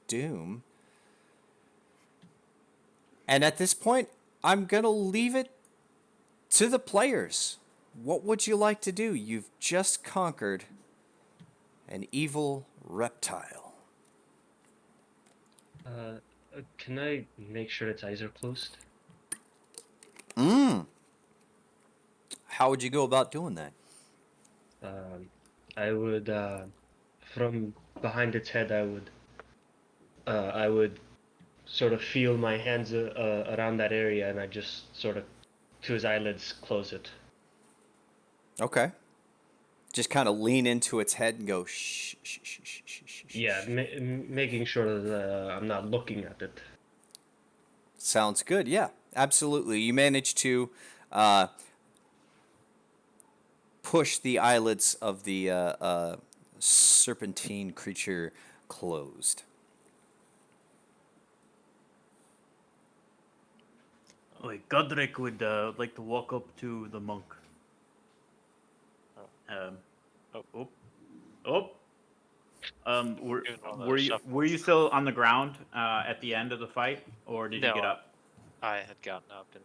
doom. And at this point, I'm going to leave it to the players. What would you like to do? You've just conquered an evil reptile. Can I make sure its eyes are closed? How would you go about doing that? I would, from behind its head, I would sort of feel my hands around that area, and I just sort of, to his eyelids, close it. Okay. Just kind of lean into its head and go shh, shh, shh, shh, shh, shh. Yeah, making sure that I'm not looking at it. Sounds good. Yeah, absolutely. You manage to push the eyelids of the serpentine creature closed. Like Godric would like to walk up to the monk. Were you still on the ground at the end of the fight, or did you get up? I had gotten up and.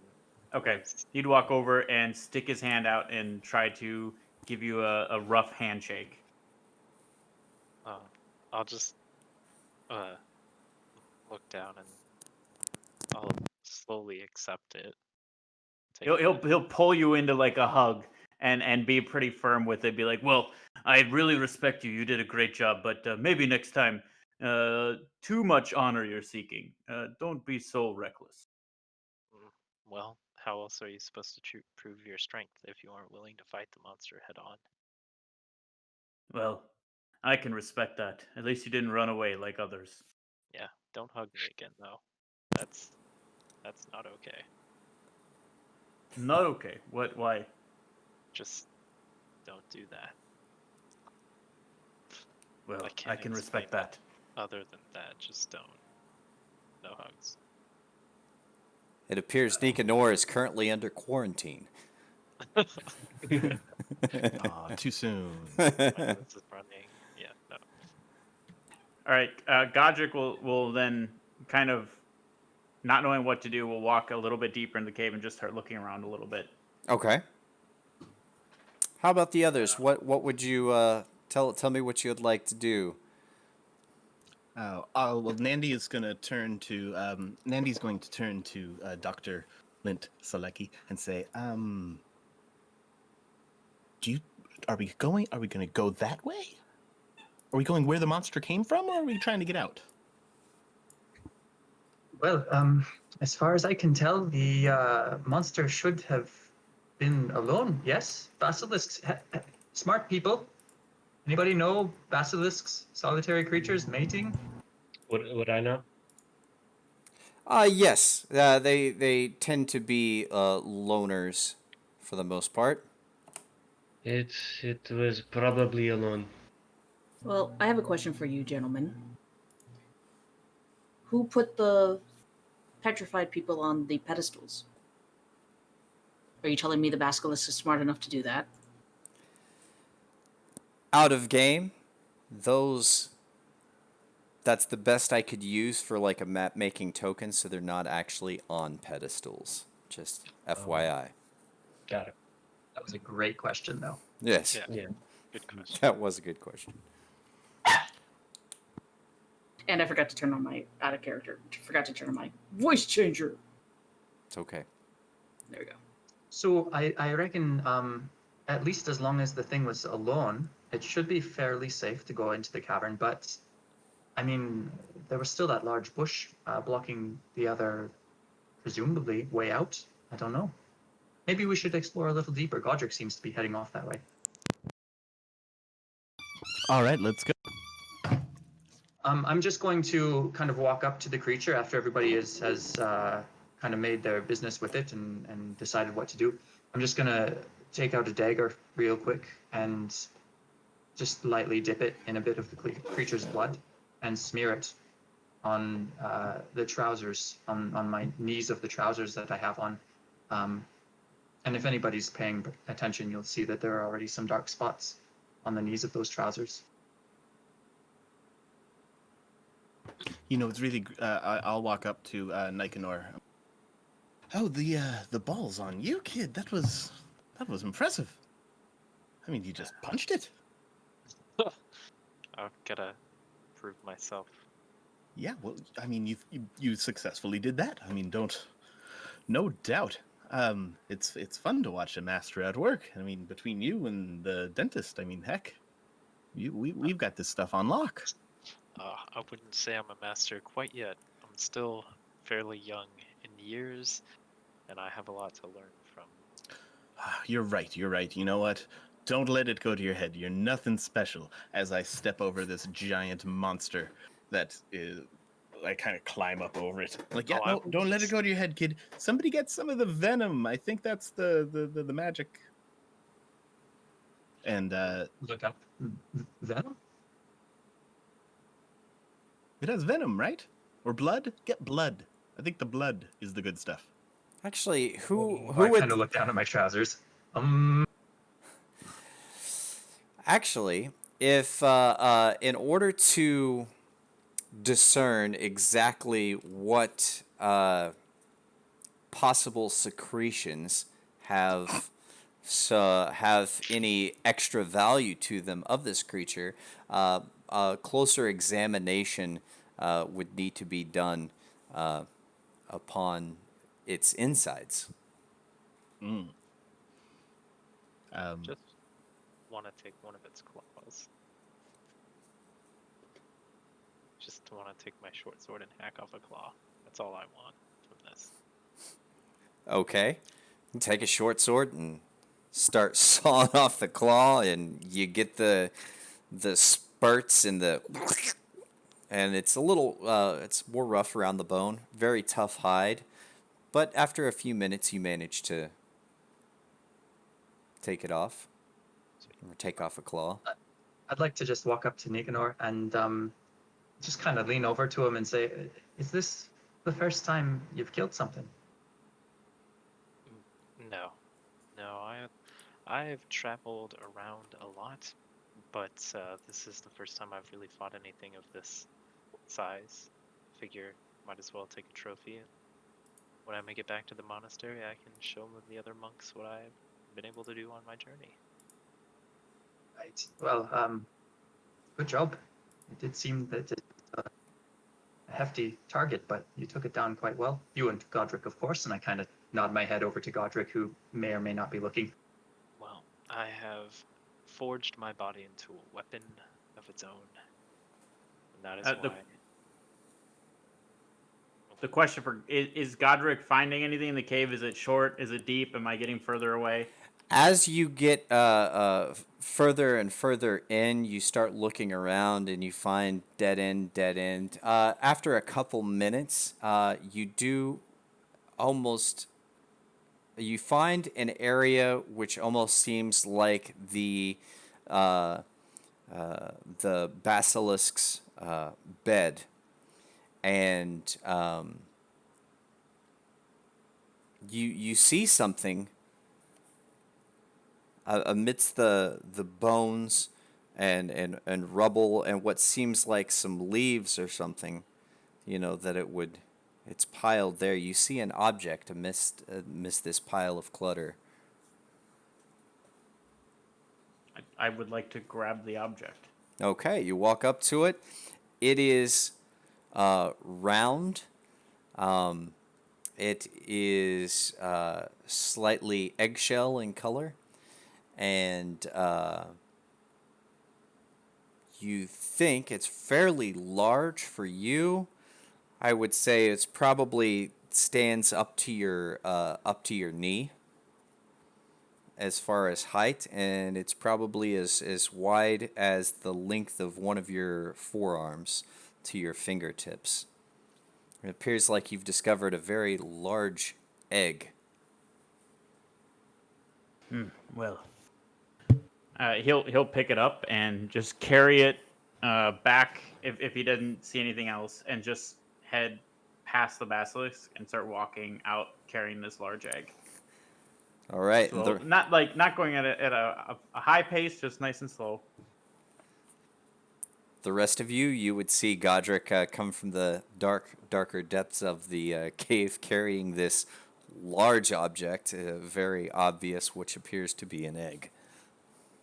Okay, he'd walk over and stick his hand out and try to give you a rough handshake. I'll just look down and I'll slowly accept it. He'll pull you into like a hug and be pretty firm with it. Be like, well, I really respect you. You did a great job, but maybe next time, too much honor you're seeking. Don't be so reckless. Well, how else are you supposed to prove your strength if you aren't willing to fight the monster head on? Well, I can respect that. At least you didn't run away like others. Yeah, don't hug me again though. That's not okay. Not okay. What? Why? Just don't do that. Well, I can respect that. Other than that, just don't. No hugs. It appears Nicanor is currently under quarantine. Too soon. This is running. Yeah, no. All right, Godric will then kind of, not knowing what to do, will walk a little bit deeper in the cave and just start looking around a little bit. Okay. How about the others? What would you tell me what you would like to do? Well, Nandy is going to turn to Nandy's going to turn to Dr. Lint Salecki and say, are we going to go that way? Are we going where the monster came from, or are we trying to get out? Well, as far as I can tell, the monster should have been alone. Yes, basilisks, smart people. Anybody know basilisks, solitary creatures, mating? Would I know? Yes. They tend to be loners for the most part. It was probably alone. Well, I have a question for you, gentlemen. Who put the petrified people on the pedestals? Are you telling me the basilisk is smart enough to do that? Out of game, that's the best I could use for like a map making token, so they're not actually on pedestals. Just FYI. Got it. That was a great question, though. Yes. Yeah. Good question. That was a good question. And I forgot to turn on my Forgot to turn on my voice changer. It's okay. There we go. So I reckon, at least as long as the thing was alone, it should be fairly safe to go into the cavern. But, I mean, there was still that large bush blocking the other, presumably, way out. I don't know. Maybe we should explore a little deeper. Godric seems to be heading off that way. All right, let's go. I'm just going to kind of walk up to the creature after everybody has kind of made their business with it and decided what to do. I'm just going to take out a dagger real quick and just lightly dip it in a bit of the creature's blood and smear it on the trousers, on my knees of the trousers that I have on. And if anybody's paying attention, you'll see that there are already some dark spots on the knees of those trousers. You know, it's really. I'll walk up to Nicanor. Oh, the ball's on you, kid. That was impressive. I mean, you just punched it. I've gotta prove myself. Yeah. Well, I mean, you successfully did that. I mean, no doubt. It's fun to watch a master at work. I mean, between you and the dentist, I mean, heck, we've got this stuff on lock. I wouldn't say I'm a master quite yet. I'm still fairly young in years, and I have a lot to learn from. You're right. You're right. You know what? Don't let it go to your head. You're nothing special. As I step over this giant monster that is, I kind of climb up over it. Like, yeah, Oh, no, don't let it go to your head, kid. Somebody get some of the venom. I think that's the magic. And Look up. Venom? it has venom, right? Or blood? Get blood. I think the blood is the good stuff. Actually, who I would kind of look down at my trousers. actually, if in order to discern exactly what possible secretions have any extra value to them of this creature, a closer examination would need to be done upon its insides. Mm. Just want to take one of its claws. Just want to take my short sword and hack off a claw. That's all I want from this. Okay, you take a short sword and start sawing off the claw, and you get the spurts and it's a little it's more rough around the bone, very tough hide, but after a few minutes you manage to take it off or take off a claw. I'd like to just walk up to Nicanor and just kind of lean over to him and say, "Is this the first time you've killed something?" No, I've traveled around a lot, but this is the first time I've really fought anything of this size. Figure might as well take a trophy. And when I make it back to the monastery, I can show the other monks what I've been able to do on my journey. Right. Well, good job. It did seem that it's a hefty target, but you took it down quite well. You and Godric, of course, and I kind of nod my head over to Godric, who may or may not be looking. Well, I have forged my body into a weapon of its own, and that is why. The question for is Godric finding anything in the cave? Is it short? Is it deep? Am I getting further away? As you get further and further in, you start looking around and you find dead end, dead end. After a couple minutes, you find an area which almost seems like the basilisk's bed, and you see something amidst the bones and rubble and what seems like some leaves or something, it's piled there. You see an object amidst this pile of clutter. I would like to grab the object. Okay, you walk up to it. It is round. It is slightly eggshell in color. And you think it's fairly large for you. I would say it's probably stands up to your knee as far as height, and it's probably as wide as the length of one of your forearms to your fingertips. It appears like you've discovered a very large egg. Well, he'll pick it up and just carry it back if he doesn't see anything else, and just head past the basilisk and start walking out carrying this large egg. All right. Slow. Not going at a high pace, just nice and slow. The rest of you, you would see Godric come from the darker depths of the cave carrying this large object, very obvious, which appears to be an egg.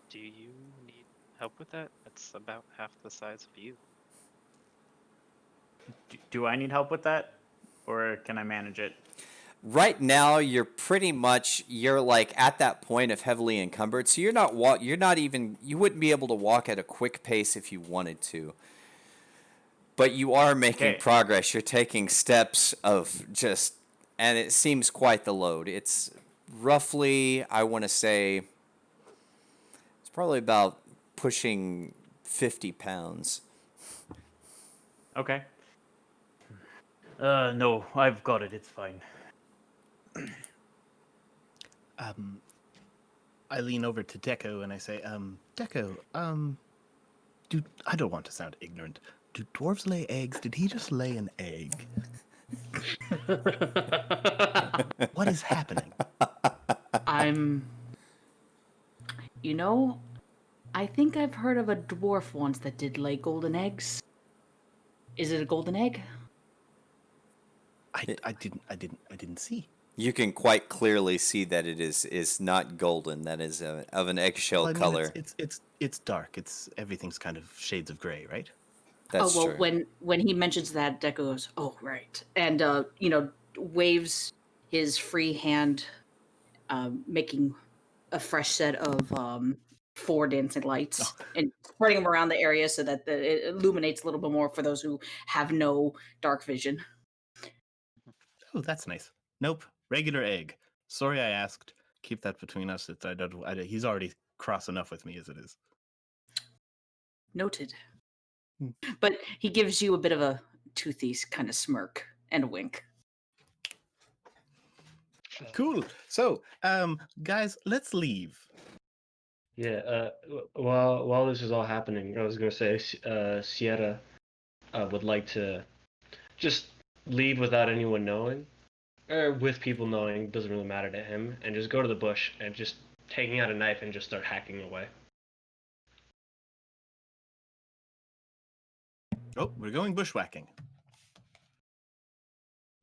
Do you need help with that? It's about half the size of you. Do I need help with that, or can I manage it? Right now, you're like at that point of heavily encumbered, so you wouldn't be able to walk at a quick pace if you wanted to. But you are making Okay. progress. You're taking steps and it seems quite the load. It's roughly, I want to say, it's probably about pushing 50 pounds. Okay. No, I've got it. It's fine. I lean over to Deco and I say, Deco, I don't want to sound ignorant. Do dwarves lay eggs? Did he just lay an egg? What is happening? You know, I think I've heard of a dwarf once that did lay golden eggs. Is it a golden egg? I didn't see. You can quite clearly see that it is not golden. That is of an eggshell Well, I mean, color. it's dark. Everything's kind of shades of gray, right? That's oh well, true. when he mentions that, Deco goes, "Oh right," and waves his free hand, making a fresh set of 4 dancing lights and spreading them around the area so that it illuminates a little bit more for those who have no dark vision. Oh, that's nice. Nope, regular egg. Sorry, I asked. Keep that between us. He's already cross enough with me as it is. Noted. Hmm. But he gives you a bit of a toothy kind of smirk and a wink. Cool. So, guys, let's leave. Yeah. While this is all happening, I was gonna say Sierra would like to just leave without anyone knowing, or with people knowing. Doesn't really matter to him, and just go to the bush and just taking out a knife and just start hacking away. Oh, we're going bushwhacking.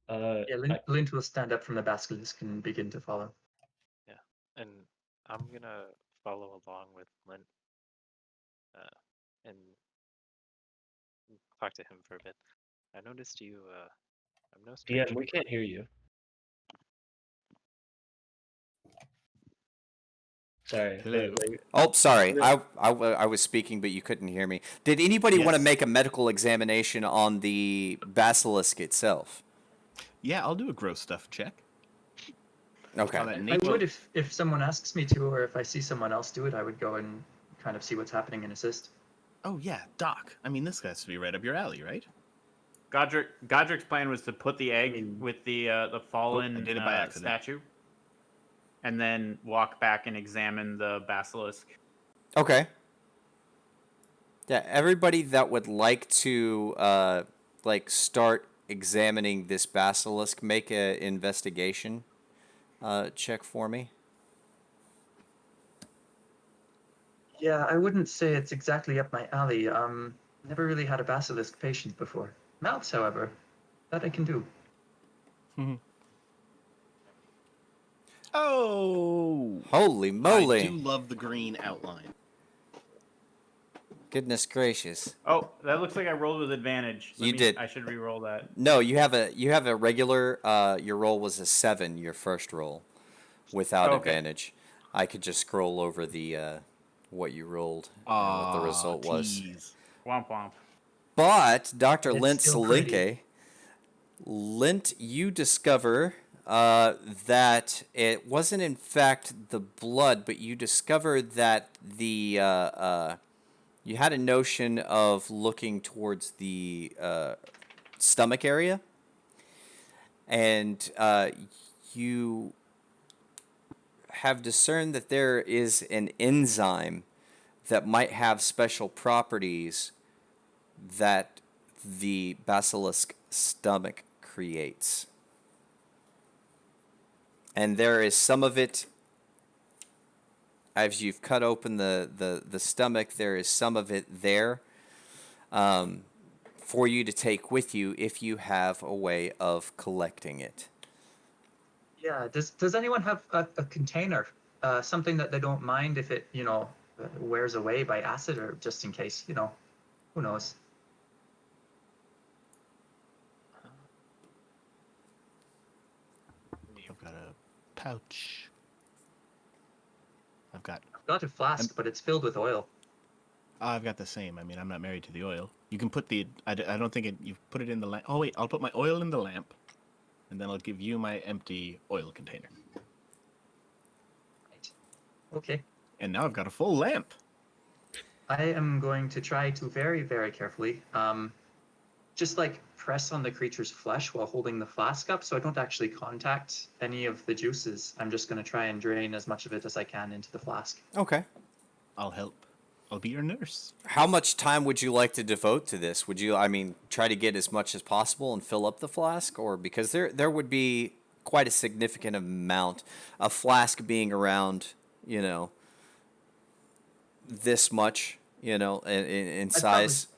Yeah, Lint will stand up from the basilisk and begin to follow. Yeah, and I'm gonna follow along with Lint and talk to him for a bit. I noticed you. I'm no stranger. DM, we can't hear you. Sorry. Hello. Oh, sorry. I was speaking, but you couldn't hear me. Did anybody want to Yes. make a medical examination on the basilisk itself? Yeah, I'll do a gross stuff check. Okay. I'll let I Nate- would if someone asks me to, or if I see someone else do it, I would go and kind of see what's happening and assist. Oh yeah, Doc. I mean, this has to be right up your alley, right? Godric's plan was to put the egg mean- with the fallen I did it by accident. statue, and then walk back and examine the basilisk. Okay. Yeah, everybody that would like to start examining this basilisk, make a investigation check for me. Yeah, I wouldn't say it's exactly up my alley. Never really had a basilisk patient before. Mouths, however, that I can do. Oh, Holy moly! I do love the green outline. Goodness gracious! Oh, that looks like I rolled with advantage. You did. I should re-roll that. No, you have a regular. Your roll was a 7. Your first roll, without Okay. advantage. I could just scroll over the what you rolled and what the result was. Tease. Womp womp. But Dr. It's Lint still pretty. Salinke, Lint, you discover that it wasn't in fact the blood, but you discovered that you had a notion of looking towards the stomach area, and you have discerned that there is an enzyme that might have special properties that the basilisk stomach creates. And there is some of it, as you've cut open the stomach, there is some of it there. for you to take with you if you have a way of collecting it. Yeah. Does anyone have a container? Something that they don't mind if it, wears away by acid, or just in case, who knows? I've got a pouch. I've got Got a flask, but it's filled with oil. I've got the same. I mean, I'm not married to the oil. You can put I don't think you put it in the lamp. Oh, wait, I'll put my oil in the lamp, and then I'll give you my empty oil container. Right. Okay. And now I've got a full lamp. I am going to try to very, very carefully, just like press on the creature's flesh while holding the flask up so I don't actually contact any of the juices. I'm just going to try and drain as much of it as I can into the flask. Okay. I'll help. I'll be your nurse. How much time would you like to devote to this? Would you, try to get as much as possible and fill up the flask? Or because there would be quite a significant amount, a flask being around, this much, in size.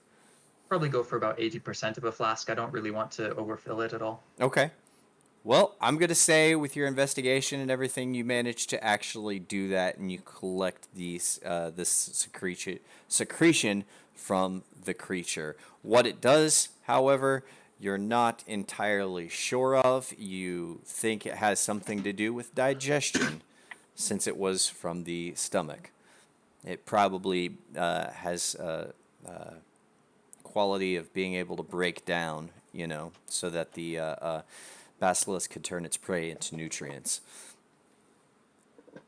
Probably go for about 80% of a flask. I don't really want to overfill it at all. Okay. Well, I'm going to say with your investigation and everything, you managed to actually do that, and you collect this secretion from the creature. What it does, however, you're not entirely sure of. You think it has something to do with digestion, since it was from the stomach. It probably has a quality of being able to break down, so that the basilisk could turn its prey into nutrients.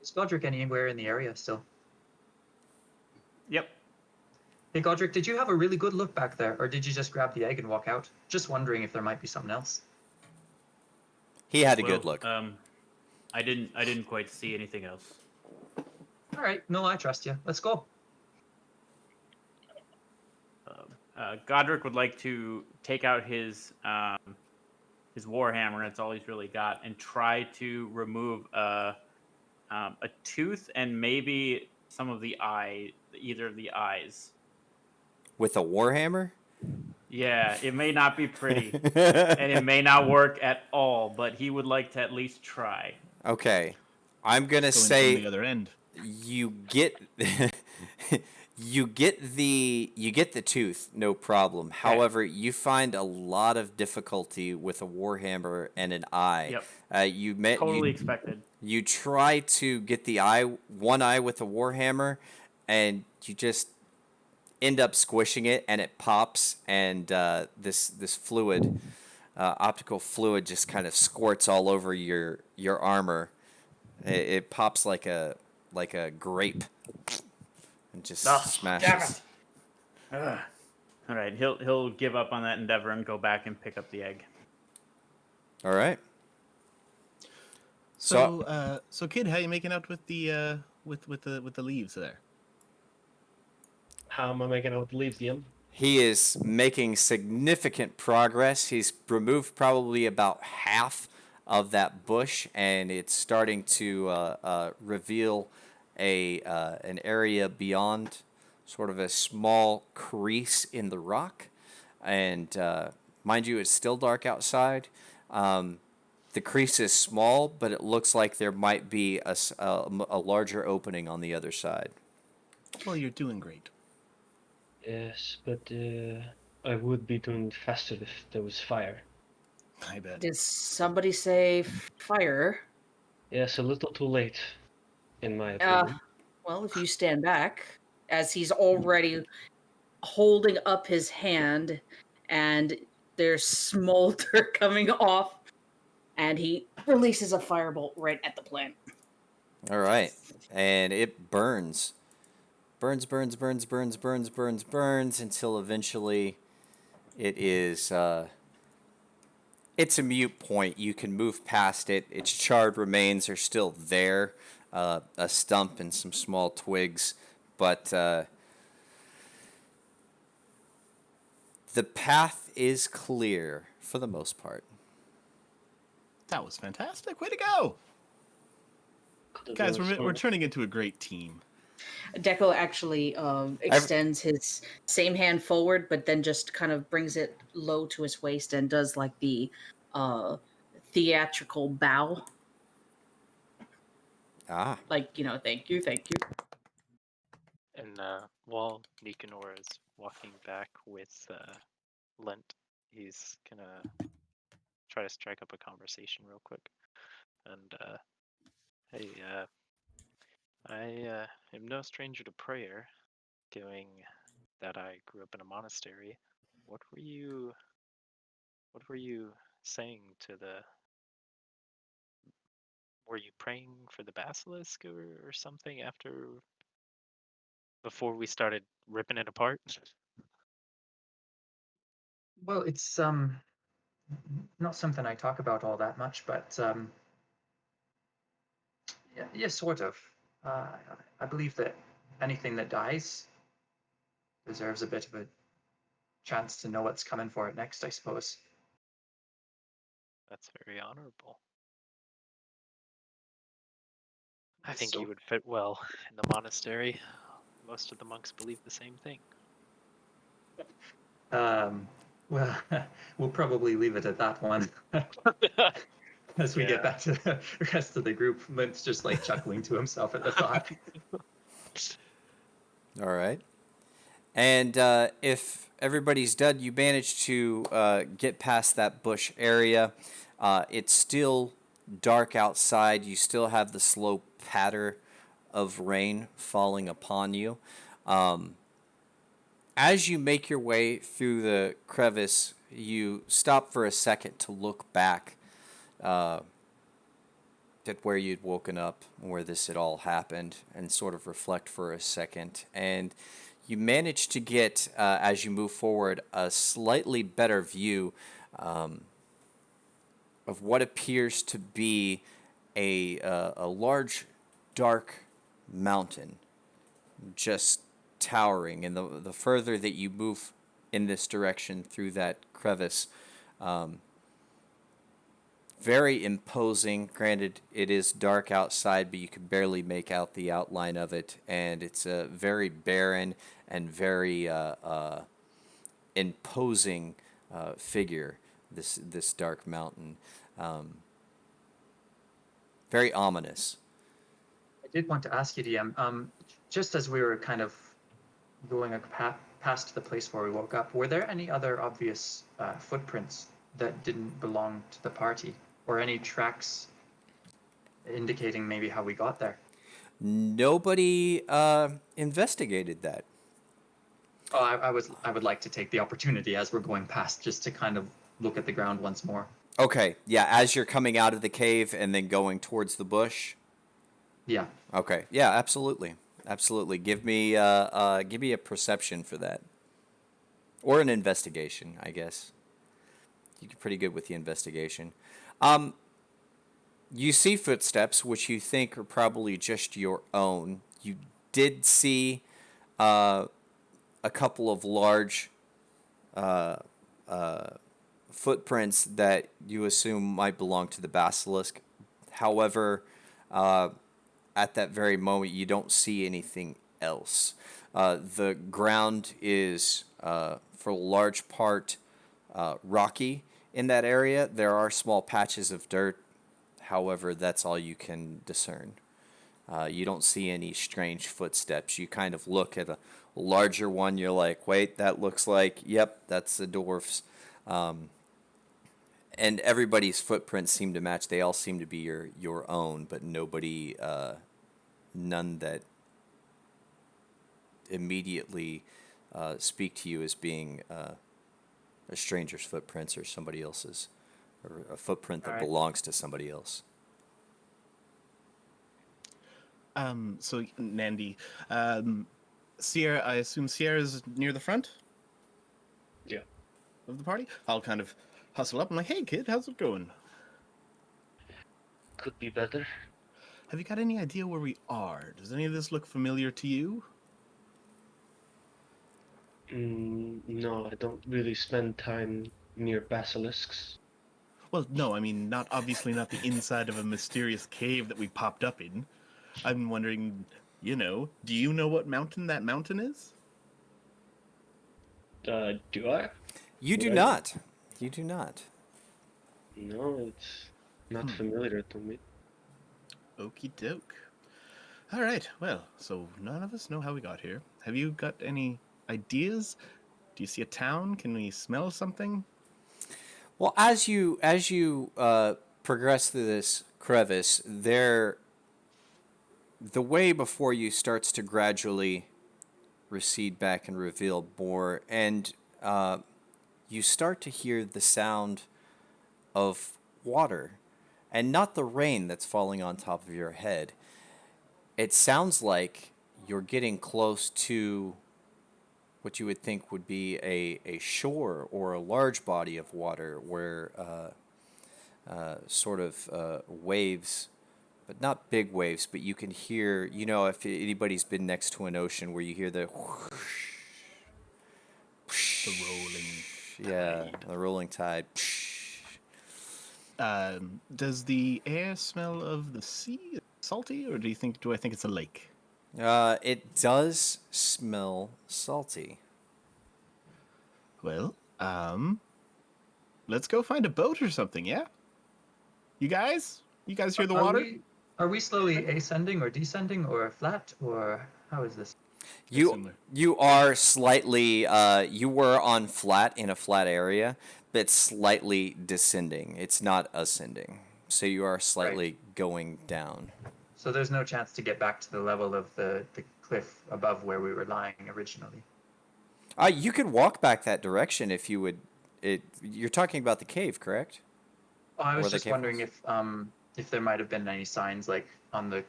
Is Godric anywhere in the area still? Yep. Hey, Godric, did you have a really good look back there, or did you just grab the egg and walk out? Just wondering if there might be something else. He had a good look. I didn't quite see anything else. All right. No, I trust you. Let's go. Godric would like to take out his warhammer. That's all he's really got, and try to remove a tooth and maybe some of the either of the eyes. With a warhammer? Yeah, it may not be pretty, and it may not work at all, but he would like to at least try. Okay. I'm going to Going say from the other end. you get you get the tooth, no problem. However, you find a lot of difficulty with a warhammer and an eye. Yep. Totally expected. You try to get one eye with a warhammer, and you just end up squishing it, and it pops, and this fluid, optical fluid, just kind of squirts all over your armor. It pops like a grape, and just smashes. Damn it. All right, he'll give up on that endeavor and go back and pick up the egg. All right. So, kid, how you making out with the with the leaves there? How am I making out with the leaves, Liam? He is making significant progress. He's removed probably about half of that bush, and it's starting to reveal an area beyond, sort of a small crease in the rock. And mind you, it's still dark outside. The crease is small, but it looks like there might be a larger opening on the other side. Well, you're doing great. Yes, but I would be doing faster if there was fire. I bet. Did somebody say fire? Yes, a little too late, in my opinion. Well, if you stand back, as he's already holding up his hand, and there's smolder coming off, and he releases a firebolt right at the plant. All right. And it burns. Burns until eventually it is it's a mute point. You can move past it. Its charred remains are still there, a stump and some small twigs, but the path is clear for the most part. That was fantastic. Way to go. Guys, we're turning into a great team. Deco actually extends his same hand forward, but then just kind of brings it low to his waist and does like the theatrical bow. Ah, Like, thank you, thank you. And while Nicanor is walking back with Lent, he's gonna try to strike up a conversation real quick. And hey, I am no stranger to prayer, given that I grew up in a monastery. What were you saying to the? Were you praying for the basilisk or something before we started ripping it apart? Well, it's not something I talk about all that much, but yeah, sort of. Uh, I believe that anything that dies deserves a bit of a chance to know what's coming for it next, I suppose. That's very honorable. I Yes, think so- you would fit well in the monastery. Most of the monks believe the same thing. Well, we'll probably leave it at that one. As we get Yeah. back to the rest of the group, Lint's just like chuckling to himself at the thought. all right. And if everybody's done, you manage to get past that bush area. It's still dark outside. You still have the slow patter of rain falling upon you. Um, as you make your way through the crevice, you stop for a second to look back uh, at where you'd woken up, where this had all happened, and sort of reflect for a second. And you manage to get, as you move forward, a slightly better view of what appears to be a large, dark mountain just towering. And the further that you move in this direction through that crevice, very imposing. Granted, it is dark outside, but you can barely make out the outline of it, and it's a very barren and very imposing figure. This dark mountain, very ominous. I did want to ask you, DM, just as we were kind of going past the place where we woke up, were there any other obvious footprints that didn't belong to the party, or any tracks indicating maybe how we got there? Nobody investigated that. Oh, I would like to take the opportunity as we're going past just to kind of look at the ground once more. Okay, yeah, as you're coming out of the cave and then going towards the bush. Yeah. Okay, yeah, absolutely, absolutely. Give me a perception for that, or an investigation, I guess. You're pretty good with the investigation. You see footsteps, which you think are probably just your own. You did see a couple of large footprints that you assume might belong to the basilisk. However, at that very moment, you don't see anything else. The ground is, for a large part, rocky in that area. There are small patches of dirt. However, that's all you can discern. You don't see any strange footsteps. You kind of look at a larger one. You're like, wait, that looks like, yep, that's the dwarfs. And everybody's footprints seem to match. They all seem to be your own, but nobody, none that immediately speak to you as being a stranger's footprints or somebody else's, or a footprint that All right. belongs to somebody else. So Nandy, Sierra, I assume Sierra's near the front Yeah. of the party. I'll kind of hustle up. I'm like, hey kid, how's it going? Could be better. Have you got any idea where we are? Does any of this look familiar to you? No, I don't really spend time near basilisks. Well, no, I mean, obviously not the inside of a mysterious cave that we popped up in. I'm wondering, you know, do you know what mountain that mountain is? Do I? You do Right. not. You do not. No, it's not familiar to me. Okie doke. All right. Well, so none of us know how we got here. Have you got any ideas? Do you see a town? Can we smell something? Well, as you progress through this crevice, the way before you starts to gradually recede back and reveal more, and you start to hear the sound of water, and not the rain that's falling on top of your head. It sounds like you're getting close to what you would think would be a shore or a large body of water where waves, but not big waves, but you can hear, you know, if anybody's been next to an ocean where you hear the whoosh, The rolling. yeah, tide. the rolling tide. Does the air smell of the sea salty, or do I think it's a lake? It does smell salty. Well, let's go find a boat or something, yeah? You guys hear the water? Are we slowly ascending or descending or flat or how is this? You you are slightly you were on flat in a flat area, but slightly descending. It's not ascending. So you are slightly going down. So there's no chance to get back to the level of the cliff above where we were lying originally. You could walk back that direction if you would. You're talking about the cave, correct? Oh, I Where was the just cave wondering was? if there might have been any signs like on the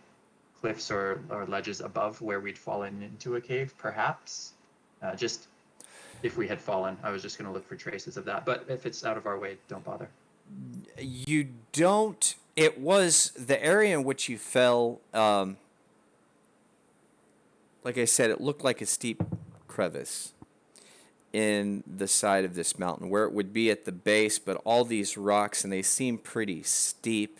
cliffs or ledges above where we'd fallen into a cave, perhaps. Just if we had fallen, I was just going to look for traces of that. But if it's out of our way, don't bother. You don't. It was the area in which you fell. Like I said, it looked like a steep crevice in the side of this mountain, where it would be at the base, but all these rocks, and they seem pretty steep.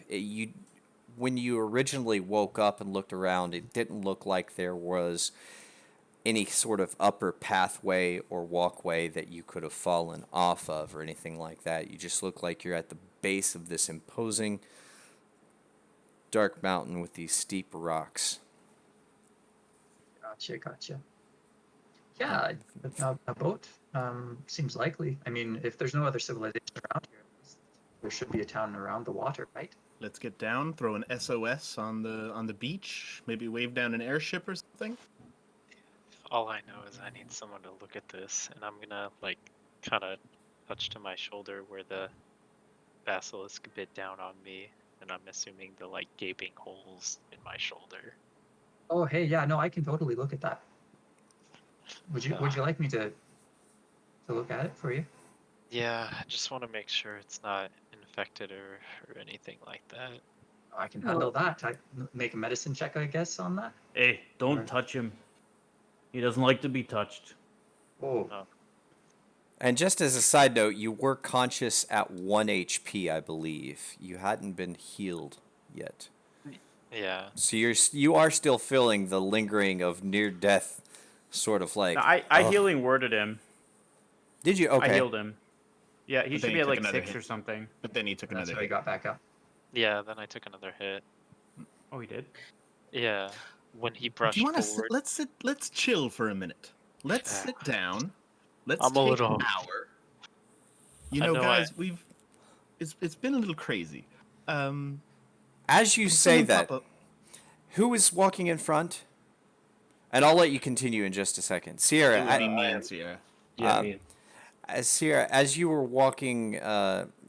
When you originally woke up and looked around, it didn't look like there was any sort of upper pathway or walkway that you could have fallen off of or anything like that. You just look like you're at the base of this imposing dark mountain with these steep rocks. Gotcha. Yeah, a boat seems likely. I mean, if there's no other civilization around here, there should be a town around the water, right? Let's get down, throw an SOS on the beach, maybe wave down an airship or something. All I know is I need someone to look at this, and I'm gonna like kind of touch to my shoulder where the basilisk bit down on me, and I'm assuming the like gaping holes in my shoulder. Oh, hey, yeah, no, I can totally look at that. Would you like me to look at it for you? Yeah, I just want to make sure it's not infected or anything like that. I can handle that. I make a medicine check, I guess, on that. Hey, don't Or- touch him. He doesn't like to be touched. Oh, And just as a side note, you were conscious at 1 HP, I believe. You hadn't been healed yet. Yeah. So you are still feeling the lingering of near death, sort of like. No, I healing worded him. Did you? Okay. I healed him. Yeah, he But should then be he at took like another 6 or hit. something. But then he took that's another how he hit. got back up. Yeah, then I took another hit. Oh, he did? Yeah. When he Do brushed you want to forward. let's chill for a minute. Let's sit down. Let's I'm a take little- an hour. You I know, know guys, it's been a little crazy. As you Can say someone that, pop who is walking in front? And I'll let you continue in just a second. Sierra, It would be me and Sierra. Yeah, me. Sierra, as you were walking,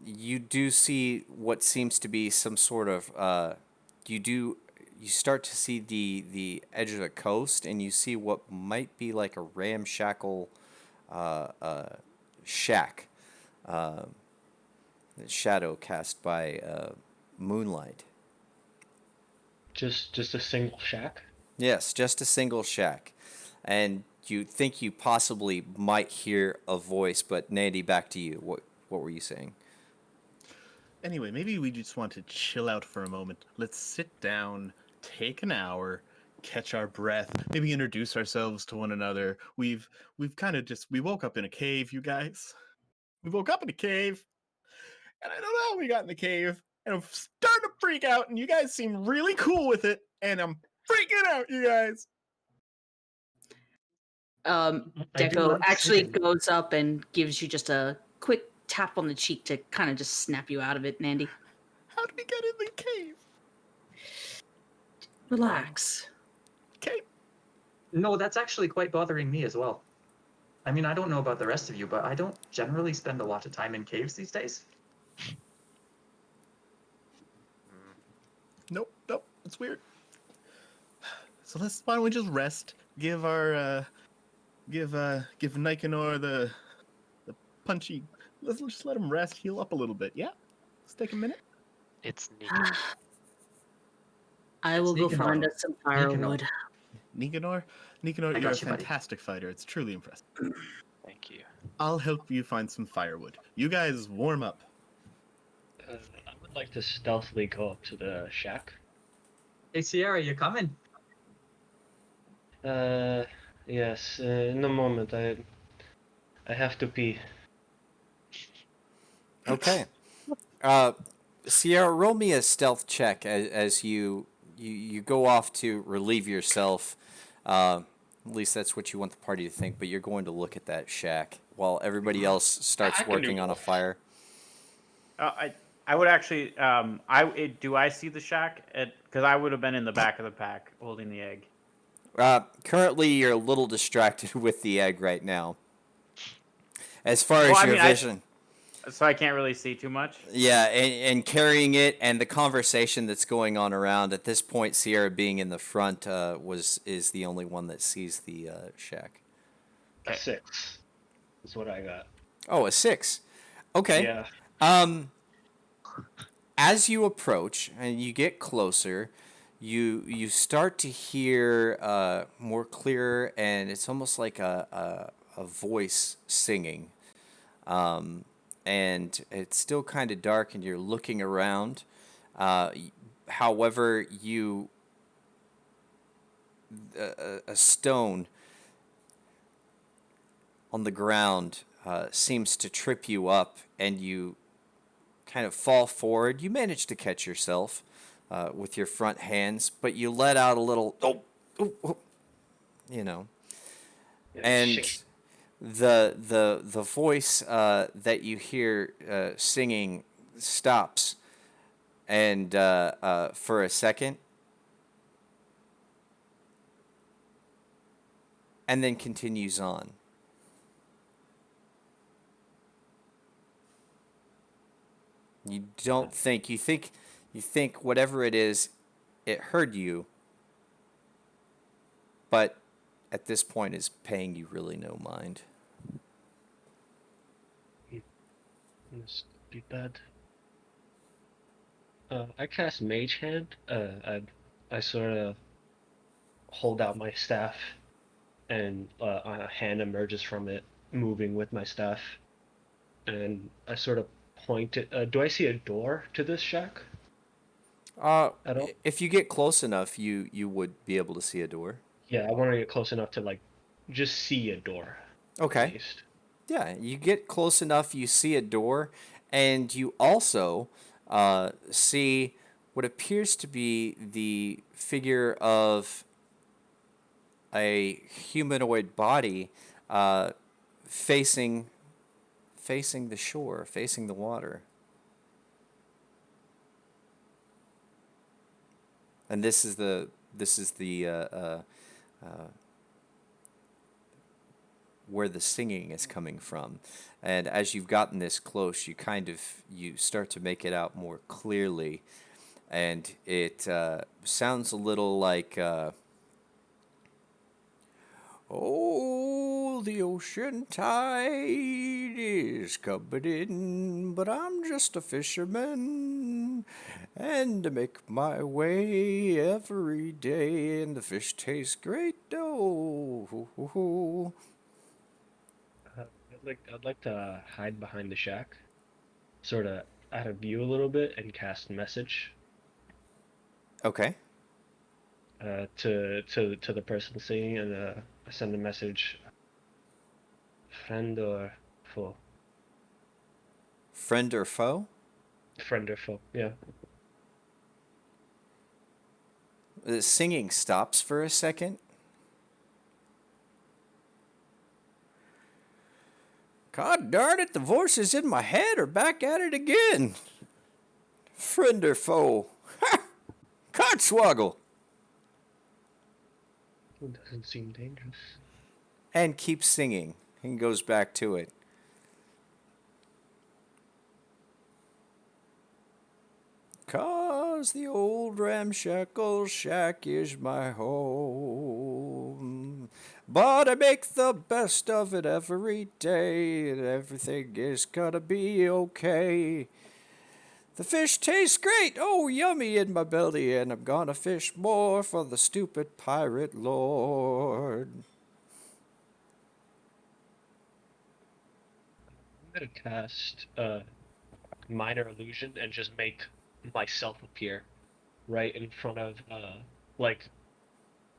you do see what seems to be some sort of. You start to see the edge of the coast, and you see what might be like a ramshackle shack, shadow cast by moonlight. Just a single shack. Yes, just a single shack. And you think you possibly might hear a voice, but Nandy, back to you. What were you saying? Anyway, maybe we just want to chill out for a moment. Let's sit down, take an hour, catch our breath, maybe introduce ourselves to one another. We've kind of just we woke up in a cave, you guys. We woke up in a cave, and I don't know how we got in the cave, and I'm starting to freak out, and you guys seem really cool with it, and I'm freaking out, you guys. I do Deco like actually singing. goes up and gives you just a quick tap on the cheek to kind of just snap you out of it, Nandy. How did we get in the cave? Relax. Okay. No, that's actually quite bothering me as well. I mean, I don't know about the rest of you, but I don't generally spend a lot of time in caves these days. Nope, it's weird. So why don't we just rest? Give our give Nicanor the punchy. Let's just let him rest, heal up a little bit. Yeah, let's take a minute. It's Nicanor. I will go Nicanor. find us some firewood. Nicanor, I you're a got you, buddy. fantastic fighter. It's truly impressive. Thank you. I'll help you find some firewood. You guys warm up. I would like to stealthily go up to the shack. Hey, Sierra, you coming? Yes. In a moment, I have to pee. Okay. Sierra, roll me a stealth check as you go off to relieve yourself. At least that's what you want the party to think. But you're going to look at that shack while everybody else starts I can do working on a both. fire. I would actually. Do I see the shack? Because I would have been in the back of the pack holding the egg. Currently, you're a little distracted with the egg right now. As far as Well, I your mean, vision. So I can't really see too much. Yeah, and carrying it and the conversation that's going on around at this point, Sierra being in the front is the only one that sees the shack. A 6 is what I got. Oh, a 6. Okay. Yeah. As you approach and you get closer, you start to hear more clearer, and it's almost like a voice singing. And it's still kind of dark, and you're looking around. However, a stone on the ground seems to trip you up, and you kind of fall forward. You manage to catch yourself with your front hands, but you let out a little you know, and Shit. the voice that you hear singing stops, and for a second, and then continues on. You don't think you think whatever it is, it heard you, but at this point is paying you really no mind. Must be bad. I cast Mage Hand. I sort of hold out my staff, and a hand emerges from it, moving with my staff, and I sort of point it. Do I see a door to this shack at all? If you get close enough, you would be able to see a door. Yeah, I want to get close enough to just see a door. At Okay. least. Yeah, you get close enough, you see a door, and you also see what appears to be the figure of a humanoid body facing the shore, facing the water. And this is the where the singing is coming from. And as you've gotten this close, you start to make it out more clearly, and it sounds a little like oh, the ocean tide is coming in, but I'm just a fisherman, and I make my way every day, and the fish taste great. Oh, I'd like to hide behind the shack, sort of out of view a little bit, and cast message. okay. to the person singing, and I send a message. Friend or foe? Friend or foe? Friend or foe? Yeah. The singing stops for a second. God darn it, the voices in my head are back at it again. Friend or foe? Ha! Codswoggle! It doesn't seem dangerous. And keeps singing. He goes back to it. Cause the old ramshackle shack is my home. But I make the best of it every day, and everything is gonna be okay. The fish tastes great, oh yummy in my belly, and I'm gonna fish more for the stupid pirate lord. I'm gonna cast minor illusion and just make myself appear right in front of like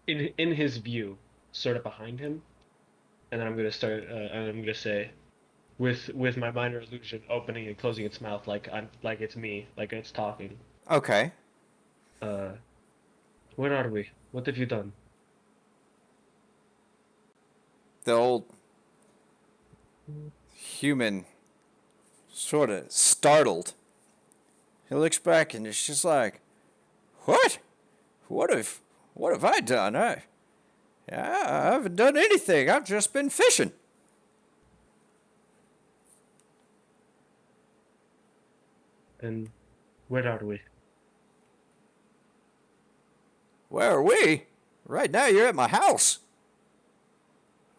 in his view, sort of behind him, and then I'm gonna start and I'm gonna say with my minor illusion opening and closing its mouth like it's me, like it's talking. Okay. Where are we? What have you done? The old human sort of startled. He looks back and it's just like, what? What have I done? I haven't done anything. I've just been fishing. And where are we? Where are we? Right now you're at my house.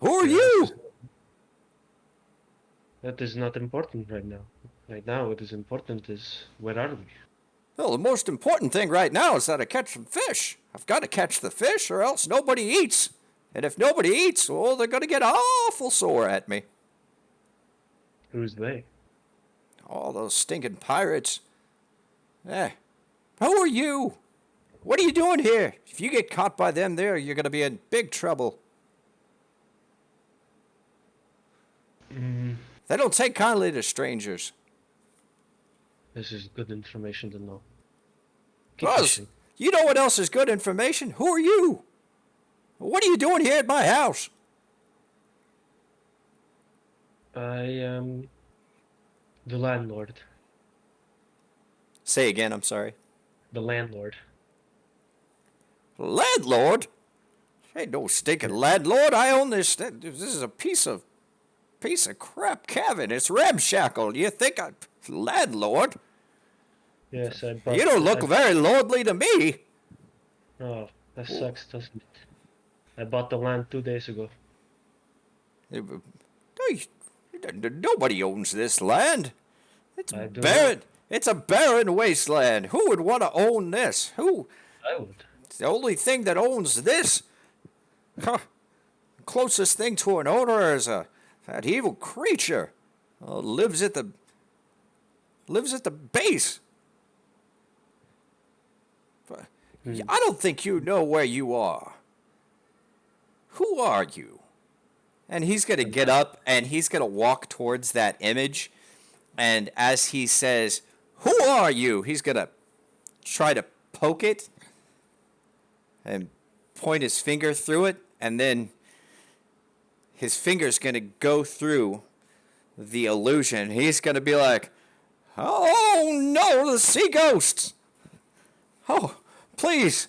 Who are you? That is not important right now. Right now, what is important is where are we? Well, the most important thing right now is that I catch some fish. I've got to catch the fish or else nobody eats. And if nobody eats, well, they're going to get awful sore at me. Who's they? All those stinking pirates. Who are you? What are you doing here? If you get caught by them there, you're going to be in big trouble. They don't take kindly to strangers. This is good information to know. Keep Buzz, fishing. you know what else is good information? Who are you? What are you doing here at my house? I am the landlord. Say again, I'm sorry. The landlord. Landlord? Ain't no stinking landlord. I own this. This is a piece of crap cabin. It's ramshackle. You think I'm landlord? Yes, I bought. You don't look very lordly to me. Oh, that sucks, doesn't it? I bought the land 2 days ago. Nobody owns this land. It's I do barren. It's a barren wasteland. Who would want to own this? Who? I would. It's the only thing that owns this. Huh. Closest thing to an owner is that evil creature. Lives at the base. But I don't think you know where you are. Who are you? And he's going to get up and he's going to walk towards that image. And as he says, "Who are you?" he's going to try to poke it and point his finger through it. And then his finger's going to go through the illusion. He's going to be like, "Oh no, the sea ghosts! Oh, please,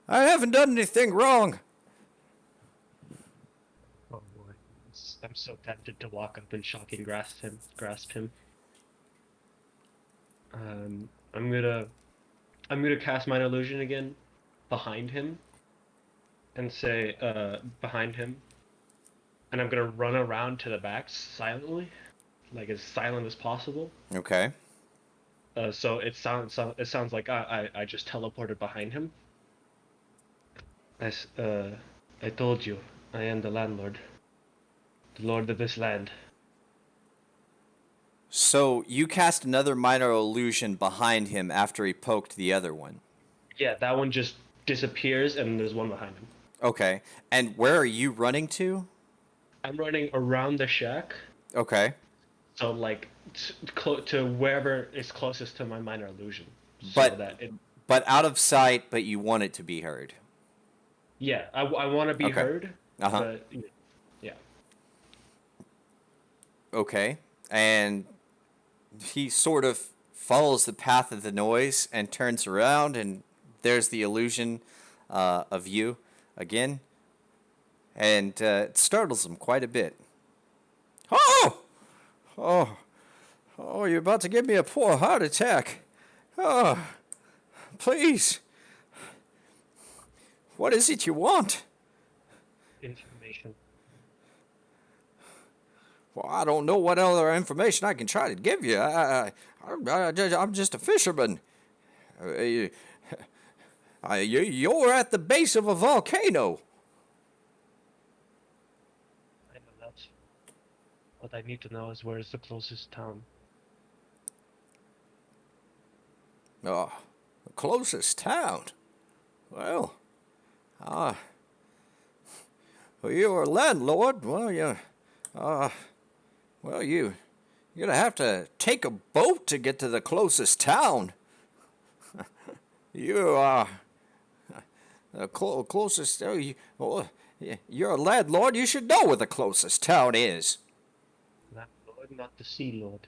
I haven't done anything wrong." Oh boy, I'm so tempted to walk up and shocking grasp him. I'm gonna cast Minor Illusion again, behind him, and say, behind him, and I'm gonna run around to the back silently, like as silent as possible. Okay. So it sounds like I just teleported behind him. I told you, I am the landlord, the lord of this land. So you cast another minor illusion behind him after he poked the other one. Yeah, that one just disappears, and there's one behind him. Okay. And where are you running to? I'm running around the shack, Okay. so like to wherever is closest to my minor illusion, so But that it. but out of sight, but you want it to be heard. Yeah, I want to be Okay. heard, Uh-huh. but yeah. Okay. And he sort of follows the path of the noise and turns around, and there's the illusion of you again. And it startles him quite a bit. Oh! Oh! Oh, you're about to give me a poor heart attack. Oh, please. What is it you want? Information. Well, I don't know what other information I can try to give you. I'm just a fisherman. You're at the base of a volcano. I know that. What I need to know is where is the closest town. Oh, the closest town. Well, you're a landlord. Well, you're gonna have to take a boat to get to the closest town. You are the closest. You're a landlord. You should know where the closest town is. Landlord, not the sea lord.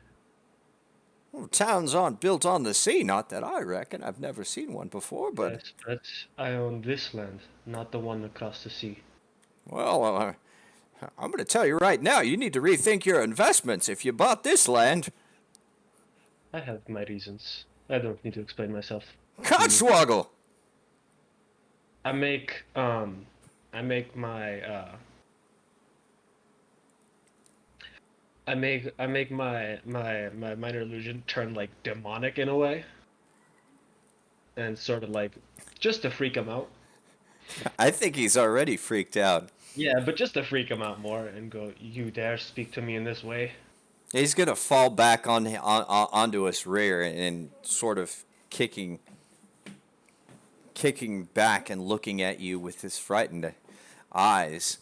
Well, towns aren't built on the sea, not that I reckon. I've never seen one before, but Yes, but I own this land, not the one across the sea. well, I'm going to tell you right now. You need to rethink your investments if you bought this land. I have my reasons. I don't need to explain myself. Codswoggle. I make my I make my minor illusion turn like demonic in a way, and sort of like just to freak him out. I think he's already freaked out. Yeah, but just to freak him out more and go, you dare speak to me in this way? He's gonna fall back onto his rear and sort of kicking back and looking at you with his frightened eyes.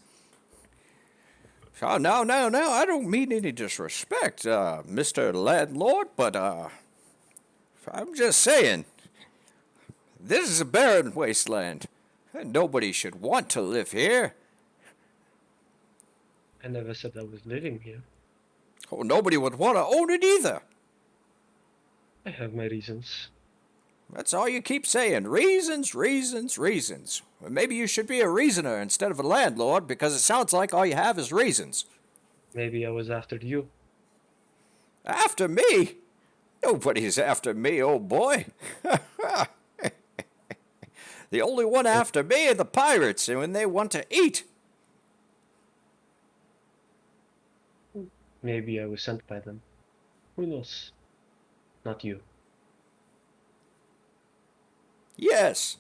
Oh, no, I don't mean any disrespect, Mr. Landlord, but I'm just saying, this is a barren wasteland, and nobody should want to live here. I never said I was living here. Oh, nobody would want to own it either. I have my reasons. That's all you keep saying. Reasons, reasons, reasons. Well, maybe you should be a reasoner instead of a landlord, because it sounds like all you have is reasons. Maybe I was after you. After me? Nobody's after me, old boy. The only one after me are the pirates, and when they want to eat. Maybe I was sent by them. Who knows? Not you. Yes.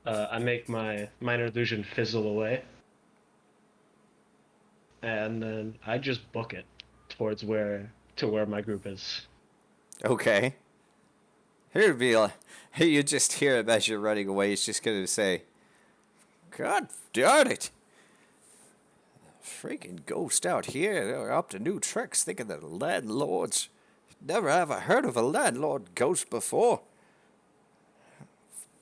I make my minor illusion fizzle away, and then I just book it towards where my group is. Okay. Here'd be like, you just hear him as you're running away. He's just gonna say, "God darn it! Freaking ghost out here. They're up to new tricks, thinking they're landlords. Never have I heard of a landlord ghost before.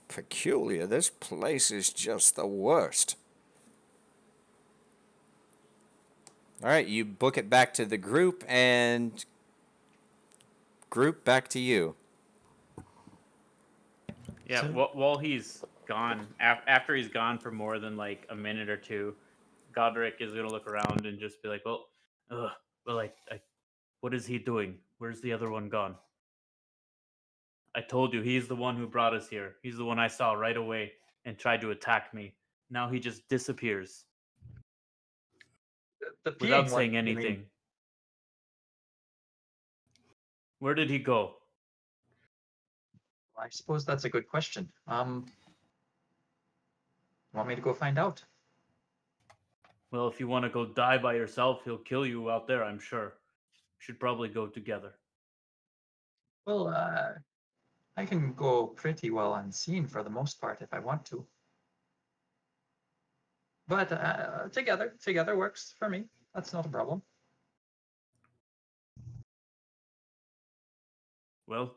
Peculiar. This place is just the worst." All right, you book it back to the group, and group back to you. Yeah, So- while he's gone, after he's gone for more than like a minute or two, Godric is gonna look around and just be like, "Well, what is he doing? Where's the other one gone? I told you he's the one who brought us here. He's the one I saw right away and tried to attack me. Now he just disappears The peeing without one, saying you mean? anything. Where did he go?" I suppose that's a good question. Want me to go find out? Well, if you want to go die by yourself, he'll kill you out there, I'm sure. Should probably go together. Well, I can go pretty well unseen for the most part if I want to. But together works for me. That's not a problem. Well,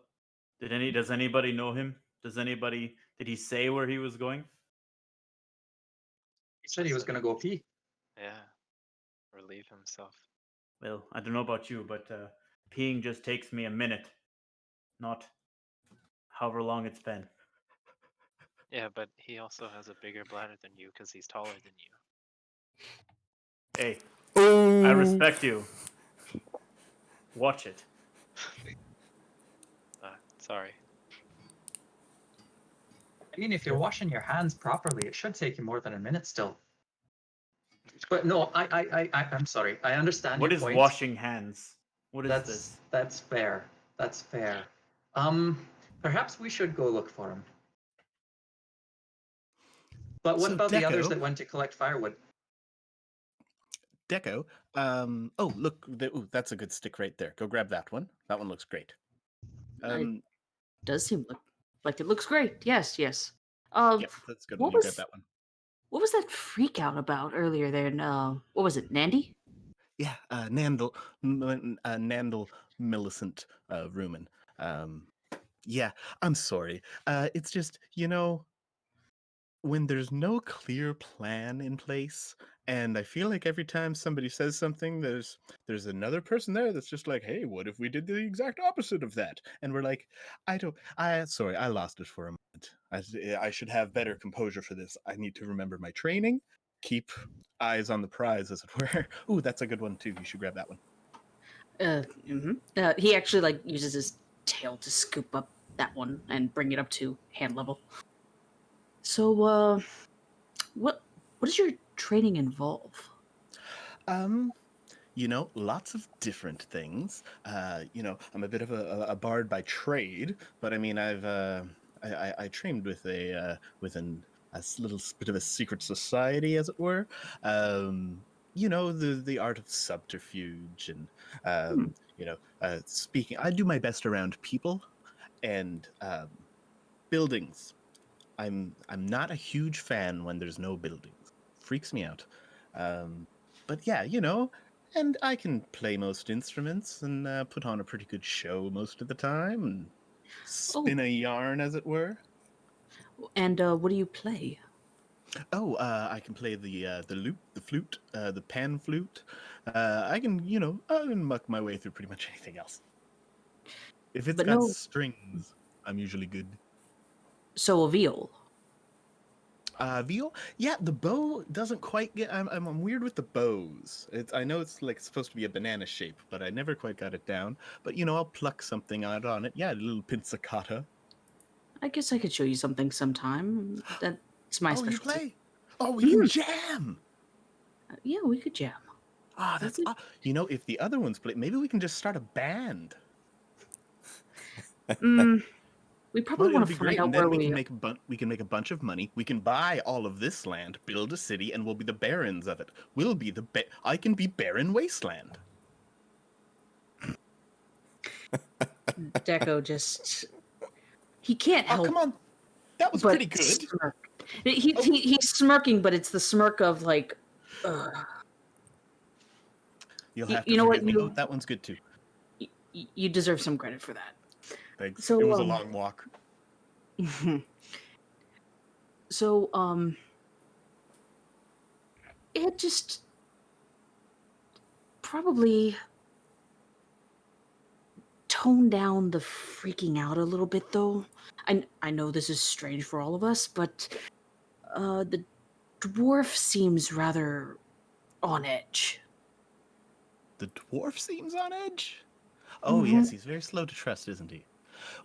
does anybody know him? Did he say where he was going? He said he was going to go pee. Yeah. Relieve himself. Well, I don't know about you, but peeing just takes me a minute, not however long it's been. Yeah, but he also has a bigger bladder than you because he's taller than you. Hey, Oh, I respect you. Watch it. Sorry. I mean, if you're washing your hands properly, it should take you more than a minute still. But no, I'm sorry. I understand What your is point. washing hands? What is That's this? that's fair. That's fair. Perhaps we should go look for him. But what So, about the others Deco- that went to collect firewood? Deco, oh, look, that's a good stick right there. Go grab that one. That one looks great. Does seem like it looks great. Yes. Yep, that's a good one. What You grab was that one. what was that freak out about earlier there? What was it, Nandy? Yeah, Nandel Millicent Rumen. Yeah, I'm sorry. It's just, when there's no clear plan in place, and I feel like every time somebody says something, there's another person there that's just like, hey, what if we did the exact opposite of that? And we're like, sorry, I lost it for a moment. I should have better composure for this. I need to remember my training, keep eyes on the prize, as it were. Ooh, that's a good one too. You should grab that one. He actually uses his tail to scoop up that one and bring it up to hand level. So, what does your training involve? Lots of different things. I'm a bit of a bard by trade, but I mean, I trained with little bit of a secret society, as it were. The art of subterfuge and speaking. I do my best around people and buildings. I'm not a huge fan when there's no buildings. Freaks me out. But yeah, and I can play most instruments and put on a pretty good show most of the time and spin a yarn, as it were. And what do you play? Oh, I can play the lute, the flute, the pan flute. I can muck my way through pretty much anything else. If it's But got no, strings, I'm usually good. so a viol. Viol? Yeah, the bow doesn't quite get. I'm weird with the bows. I know it's like supposed to be a banana shape, but I never quite got it down. But I'll pluck something out on it. Yeah, a little pizzicata. I guess I could show you something sometime. That's my Oh, you specialty. play? Oh, we can jam. Yeah, we could jam. Ah, that's. If the other ones play, maybe we can just start a band. We probably Well, want it'll to be find great, out and where then we we. can make a bunch of money. We can buy all of this land, build a city, and we'll be the barons of it. We'll be I can be Baron Wasteland. Deco just. He can't help. Oh, come on. That was but pretty good. Smirk. He's smirking, but it's the smirk of like. You'll have to you know what, forgive me. Oh, that one's good too. You deserve some credit for that. Thanks. So, It was a long walk. So, it just probably tone down the freaking out a little bit, though. I know this is strange for all of us, but the dwarf seems rather on edge. The dwarf seems on edge. Oh, yes, he's very slow to trust, isn't he?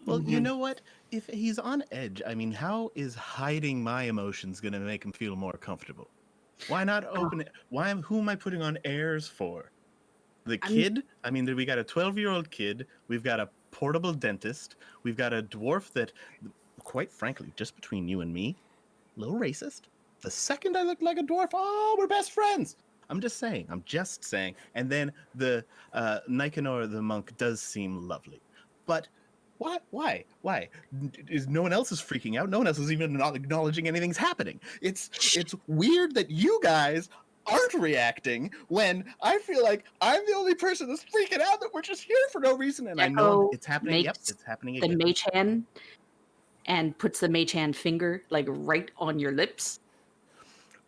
Well, you know what? If he's on edge, I mean, how is hiding my emotions going to make him feel more comfortable? Why not open it? Who am I putting on airs for? The kid? I mean, we got a 12-year-old kid. We've got a portable dentist. We've got a dwarf that, quite frankly, just between you and me, a little racist. The second I look like a dwarf, oh, we're best friends. I'm just saying. And then the Nicanor, the monk, does seem lovely. But Why? Why? Is no one else is freaking out? No one else is even not acknowledging anything's happening. It's weird that you guys aren't reacting when I feel like I'm the only person that's freaking out that we're just here for no reason. And I know Deco it's happening. Yep, makes it's happening the again. mage hand and puts the mage hand finger like right on your lips.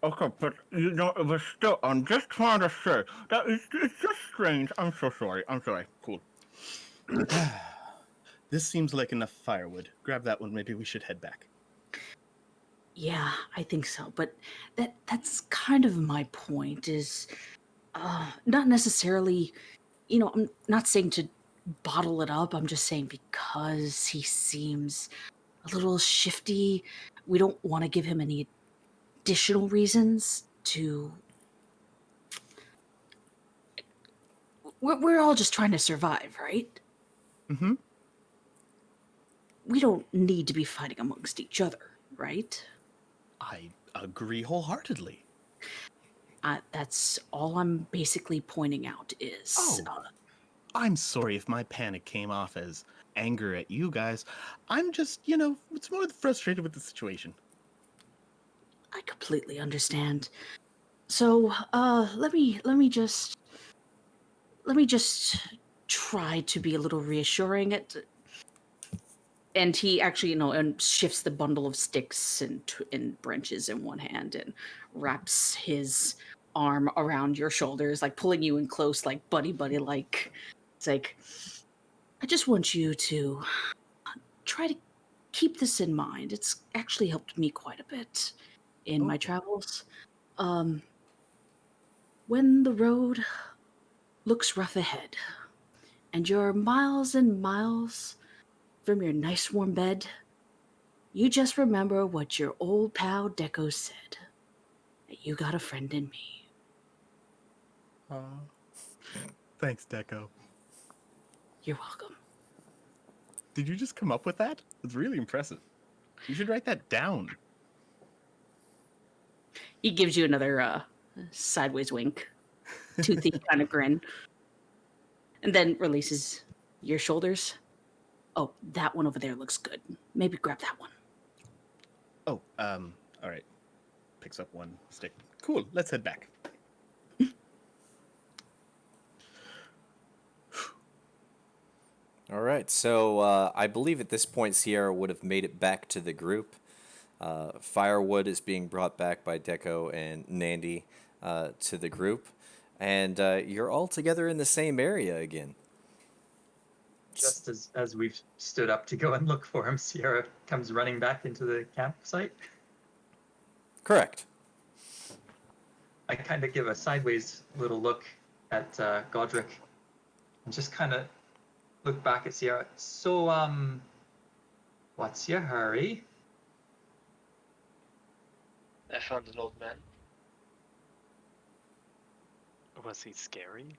Okay, but but still, I'm just trying to say that it's just strange. I'm so sorry. I'm sorry. Cool. This seems like enough firewood. Grab that one. Maybe we should head back. Yeah, I think so. But that's kind of my point is not necessarily, I'm not saying to bottle it up. I'm just saying because he seems a little shifty, we don't want to give him any additional reasons to. We're all just trying to survive, right? Mm-hmm. We don't need to be fighting amongst each other, right? I agree wholeheartedly. That's all I'm basically pointing out is. Oh. I'm sorry if my panic came off as anger at you guys. I'm just, it's more frustrated with the situation. I completely understand. So, let me just try to be a little reassuring. And he actually, and shifts the bundle of sticks and branches in one hand and wraps his arm around your shoulders, like pulling you in close, like buddy, like. It's like, I just want you to try to keep this in mind. It's actually helped me quite a bit in my travels. When the road looks rough ahead and you're miles and miles from your nice warm bed, you just remember what your old pal Deco said, that you got a friend in me. Thanks, Deco. You're welcome. Did you just come up with that? It's really impressive. You should write that down. He gives you another sideways wink, toothy kind of grin, and then releases your shoulders. Oh, that one over there looks good. Maybe grab that one. Oh, all right. Picks up one stick. Cool, let's head back. All right, so I believe at this point Sierra would have made it back to the group. Firewood is being brought back by Deco and Nandy to the group, and you're all together in the same area again. Just as we've stood up to go and look for him, Sierra comes running back into the campsite. Correct. I kind of give a sideways little look at Godric and just kind of look back at Sierra. So, what's your hurry? I found an old man. Was he scary?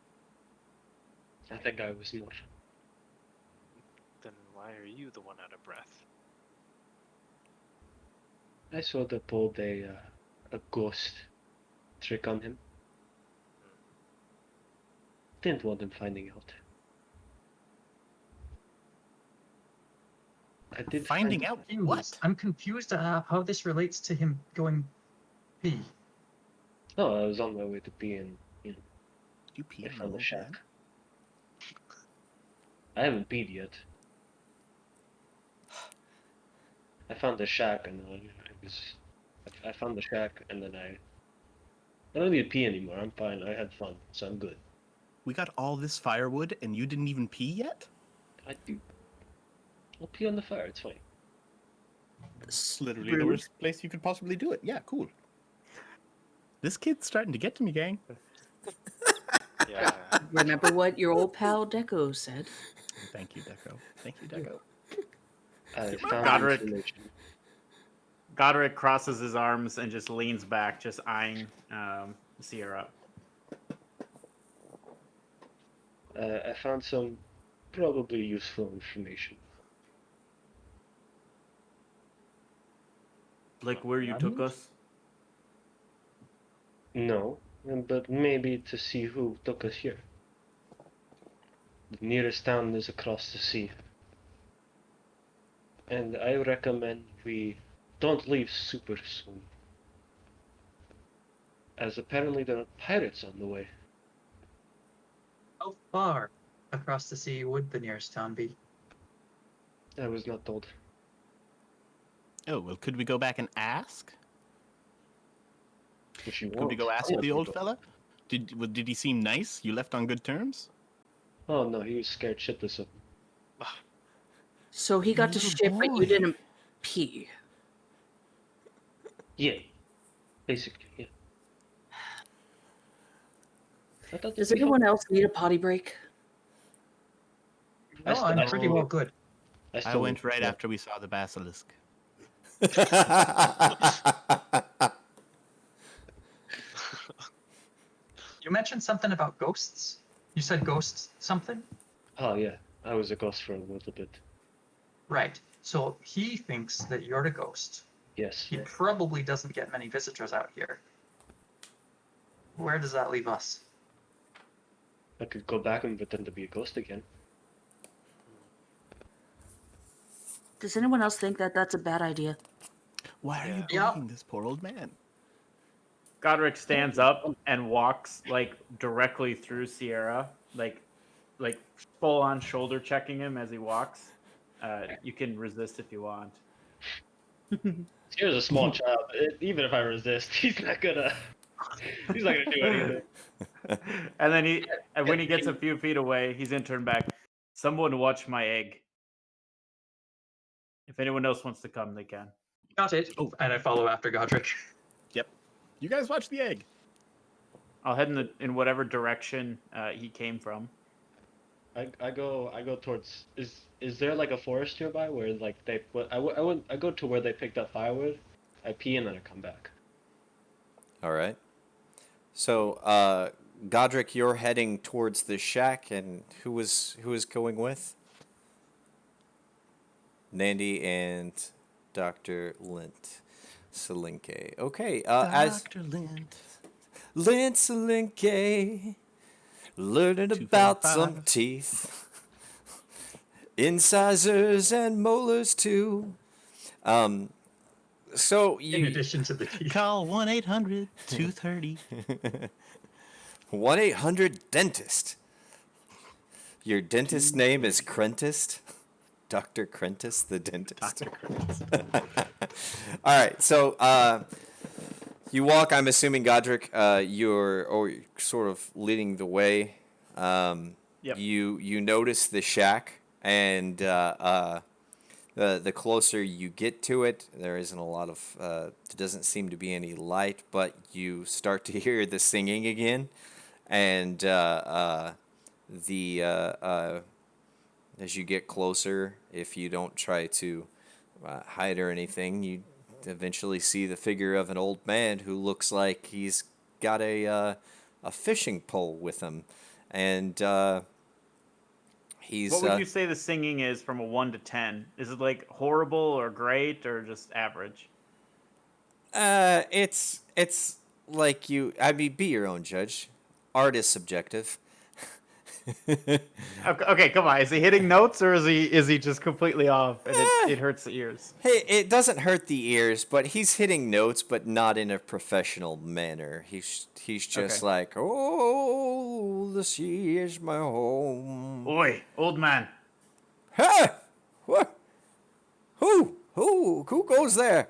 I think I was not. Then why are you the one out of breath? I sort of pulled a ghost trick on him. Didn't want him finding out. I did Finding out what? I'm confused at how this relates to him going pee. Oh, I was on my way to pee and You pee I on found the a shack. man? I haven't peed yet. I found the shack and I found the shack and then I don't need to pee anymore. I'm fine. I had fun, so I'm good. We got all this firewood and you didn't even pee yet? I do. I'll pee on the fire. It's fine. It's literally the worst place you could possibly do it. Yeah, cool. This kid's starting to get to me, gang. Yeah. Remember what your old pal Deco said. Thank you, Deco. Thank you, Deco. I found Godric. information. Godric crosses his arms and just leans back, just eyeing Sierra. I found some probably useful information. Like where you took us? No, but maybe to see who took us here. The nearest town is across the sea. And I recommend we don't leave super soon, as apparently there are pirates on the way. How far across the sea would the nearest town be? I was not told. Oh, well, could we go back and ask? If you Could want. we go ask I'll let the you old go. fella? Did he seem nice? You left on good terms? Oh no, he was scared shitless of me. So he got to Little ship, but you boy. didn't pee. Yeah, basically, yeah. I thought Does that'd be anyone fun. else need a potty break? No, still- I'm I pretty still- well good. I went right after we saw the basilisk. You mentioned something about ghosts. You said ghosts something? Oh yeah, I was a ghost for a little bit. Right. So he thinks that you're the ghost. Yes. He probably doesn't get many visitors out here. Where does that leave us? I could go back and pretend to be a ghost again. Does anyone else think that that's a bad idea? Why are you Yeah. bullying this poor old man? Godric stands up and walks like directly through Sierra, like full on shoulder checking him as he walks. You can resist if you want. Here's a small child. Even if I resist, he's not gonna do anything. And then when he gets a few feet away, he's in turn back. Someone watch my egg. If anyone else wants to come, they can. Got it. Oh. And I follow after Godric. Yep. You guys watch the egg. I'll head in whatever direction he came from. I go towards. Is there like a forest nearby where like they put? I go to where they picked up firewood. I pee and then I come back. All right. So, Godric, you're heading towards the shack, and who was going with? Nandy and Dr. Lint Selinke. Okay. As Dr. Lint. Lint Selinke, learning about some 2.5. teeth, incisors and molars too. So In you addition to the teeth. Call 1-800-230. 1-800-DENTIST. Your dentist name is Crentist? Dr. Crentist, the dentist. All right, so you walk, I'm assuming, Godric, you're sort of leading the way. Yep. You notice the shack, and the closer you get to it, there isn't a lot of, there doesn't seem to be any light, but you start to hear the singing again, and as you get closer, if you don't try to hide or anything, you eventually see the figure of an old man who looks like he's got a fishing pole with him, and he's. What would you say the singing is from a 1 to 10? Is it like horrible or great or just average? It's like you. I mean, be your own judge. Art is subjective. Okay, come on. Is he hitting notes or is he just completely off and it hurts the ears? Hey, it doesn't hurt the ears, but he's hitting notes, but not in a professional manner. He's just Okay. like, oh, the sea is my home. Oi, old man. Hey, what? Who goes there?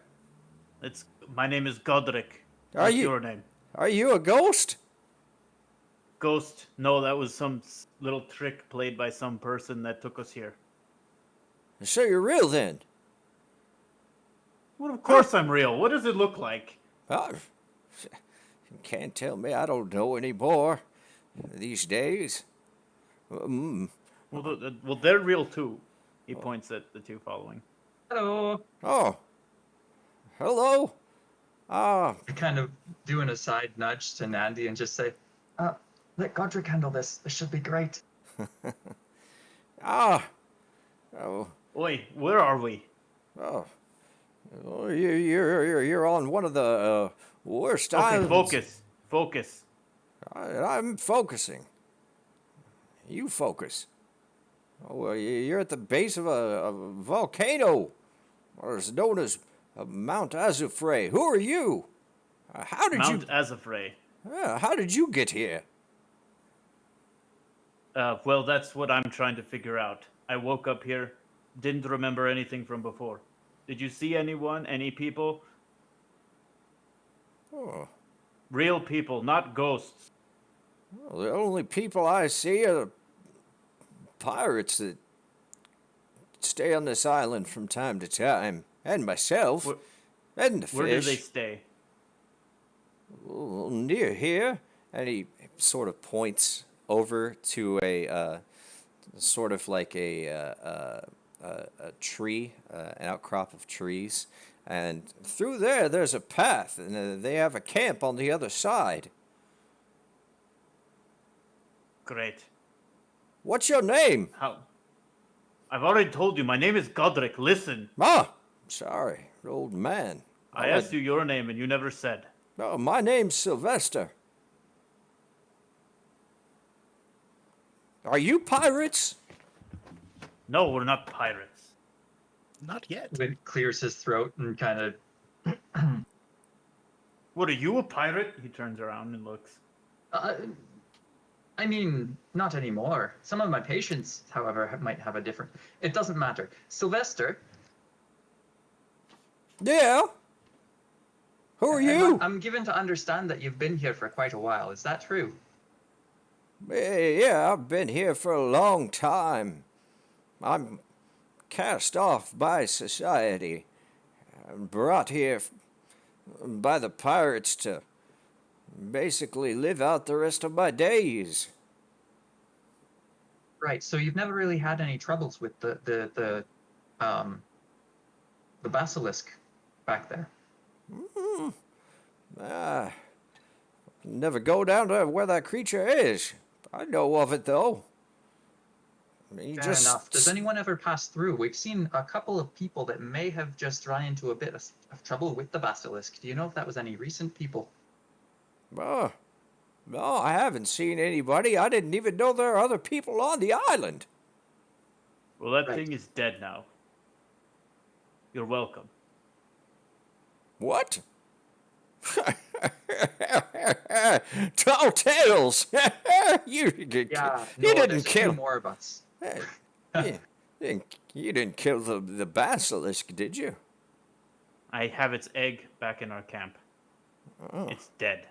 My name is Godric. Are What's you- your name? Are you a ghost? Ghost. No, that was some little trick played by some person that took us here. So you're real then? Well, of course I'm real. What does it look like? Oh, you can't tell me. I don't know anymore these days. Well, they're real too. He points at the two following. Hello. Oh, hello. I kind of do an aside nudge to Nandy and just say, let Godric handle this. This should be great. Oh, Oi, where are we? oh, you're on one of the worst Okay, islands. focus. I'm focusing. You focus. Oh, well, you're at the base of a volcano. what is known as Mount Azufre. Who are you? How did Mount you? Azafre. How did you get here? Well, that's what I'm trying to figure out. I woke up here, didn't remember anything from before. Did you see anyone, any people? Oh, Real people, not ghosts. well, the only people I see are pirates that stay on this island from time to time, and myself, Where, and the where do they fish. stay? Well, near here, and he sort of points over to a sort of like a tree, an outcrop of trees, and through there there's a path, and they have a camp on the other side. Great. What's your name? How? I've already told you, my name is Godric. Listen. Ah, sorry, old man. I asked you your name and you never said. Oh, my name's Sylvester. Are you pirates? No, we're not pirates. Not yet. Win clears his throat and kind of. What, are you a pirate? He turns around and looks. I mean, not anymore. Some of my patients, however, might have a different. It doesn't matter. Sylvester. Yeah. Who are you? I'm given to understand that you've been here for quite a while. Is that true? Yeah, I've been here for a long time. I'm cast off by society. I'm brought here by the pirates to basically live out the rest of my days. Right. So you've never really had any troubles with the basilisk back there. Never go down to where that creature is. I know of it, though. Fair enough. Does anyone ever pass through? We've seen a couple of people that may have just run into a bit of trouble with the basilisk. Do you know if that was any recent people? No, I haven't seen anybody. I didn't even know there are other people on the island. Well, that Right. thing is dead now. You're welcome. What? Tall tales. you Yeah. you No, didn't there's a kill. few more of us. You didn't kill the basilisk, did you? I have its egg back in our camp. Oh. It's dead.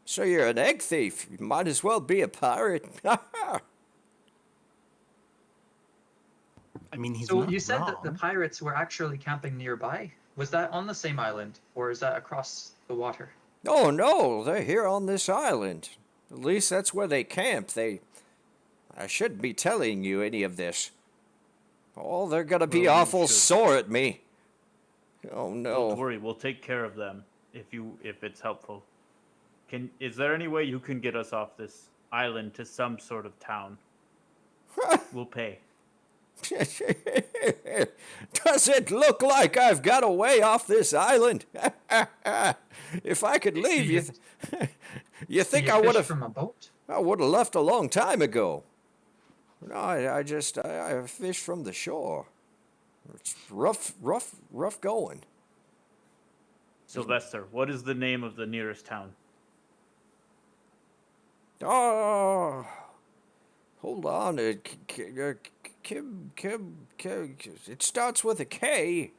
So you're an egg thief. You might as well be a pirate. I mean, he's So not you said wrong. that the pirates were actually camping nearby. Was that on the same island, or is that across the water? Oh no, they're here on this island. At least that's where they camp. I shouldn't be telling you any of this. Oh, they're gonna be Well, you awful should. sore at me. Oh Don't no. worry, we'll take care of them if it's helpful. Is there any way you can get us off this island to some sort of town? We'll pay. Does it look like I've got a way off this island? If I could leave, you think Do I you would fish have? from a boat? I would have left a long time ago. No, I fish from the shore. It's rough going. Sylvester, what is the name of the nearest town? Oh, hold on. It starts with a K.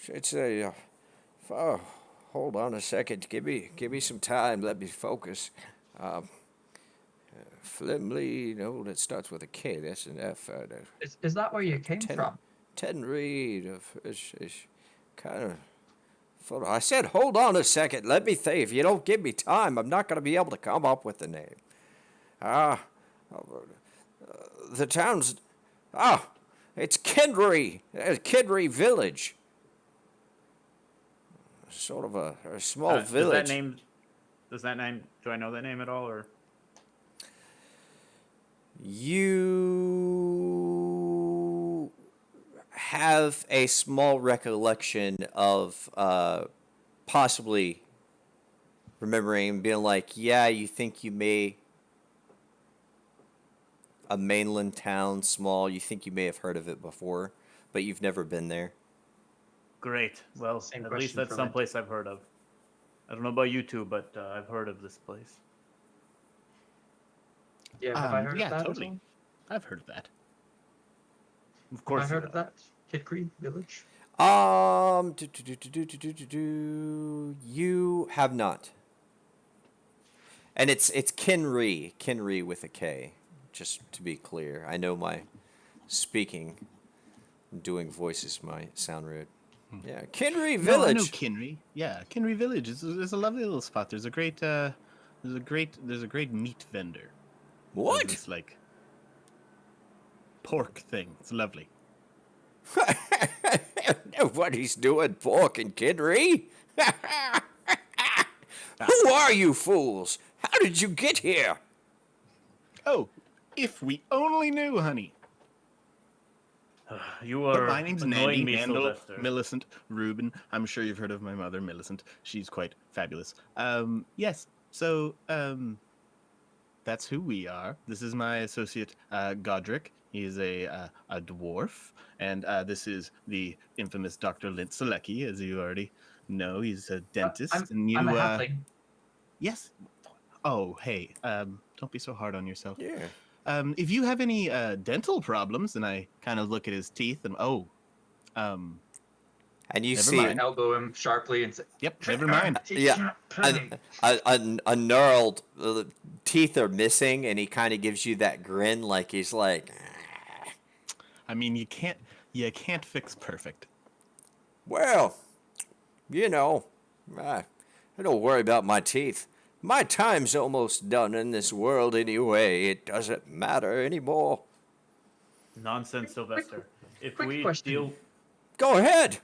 It's a. Oh, hold on a second. Give me some time. Let me focus. Flimley. No, that starts with a K. That's an F. Is that where you came from? Tenreed. Is kind of. I said, hold on a second. Let me think. If you don't give me time, I'm not going to be able to come up with the name. The town's. It's Kendry. Kendry Village. Sort of a small village. Does that name? Do I know that name at all, or? You have a small recollection of possibly remembering and being like, yeah, you think you may a mainland town, small. You think you may have heard of it before, but you've never been there. Great. Well, Same at least question that's for someplace I've heard of. I don't know about you two, but I've heard of this place. Yeah, have I heard yeah, of that totally. as well? I've heard of that. Of Have course I you heard have. of that? Kid Creek Village? You have not. And it's Kinry with a K, just to be clear. I know my speaking, doing voices might sound rude. Yeah, Kinry No, I know Village. Kinry. Yeah, Kinry Village is a lovely little spot. There's a great meat vendor. Does What? this like pork thing. It's lovely. Nobody's doing pork in Kinry. Who are you fools? How did you get here? Oh, if we only knew, honey. You But are my name's annoying Nandy, me, Nandel, Sylvester. Millicent, Reuben. I'm sure you've heard of my mother, Millicent. She's quite fabulous. Yes. So, that's who we are. This is my associate, Godric. He is a dwarf, and this is the infamous Dr. Lint Selecki, as you already know. He's a dentist, and you. I'm a halfling. Yes. Oh, hey. Don't be so hard on yourself. Yeah. If you have any dental problems, and I kind of look at his teeth, and And you Never see mind. Elbow him sharply and say, yep, never mind. Yeah, a knurled teeth are missing, and he kind of gives you that grin, like he's like, I mean, you can't fix perfect. well, you know, I don't worry about my teeth. My time's almost done in this world anyway. It doesn't matter anymore. Nonsense, Sylvester. If quick we question. deal, Go ahead.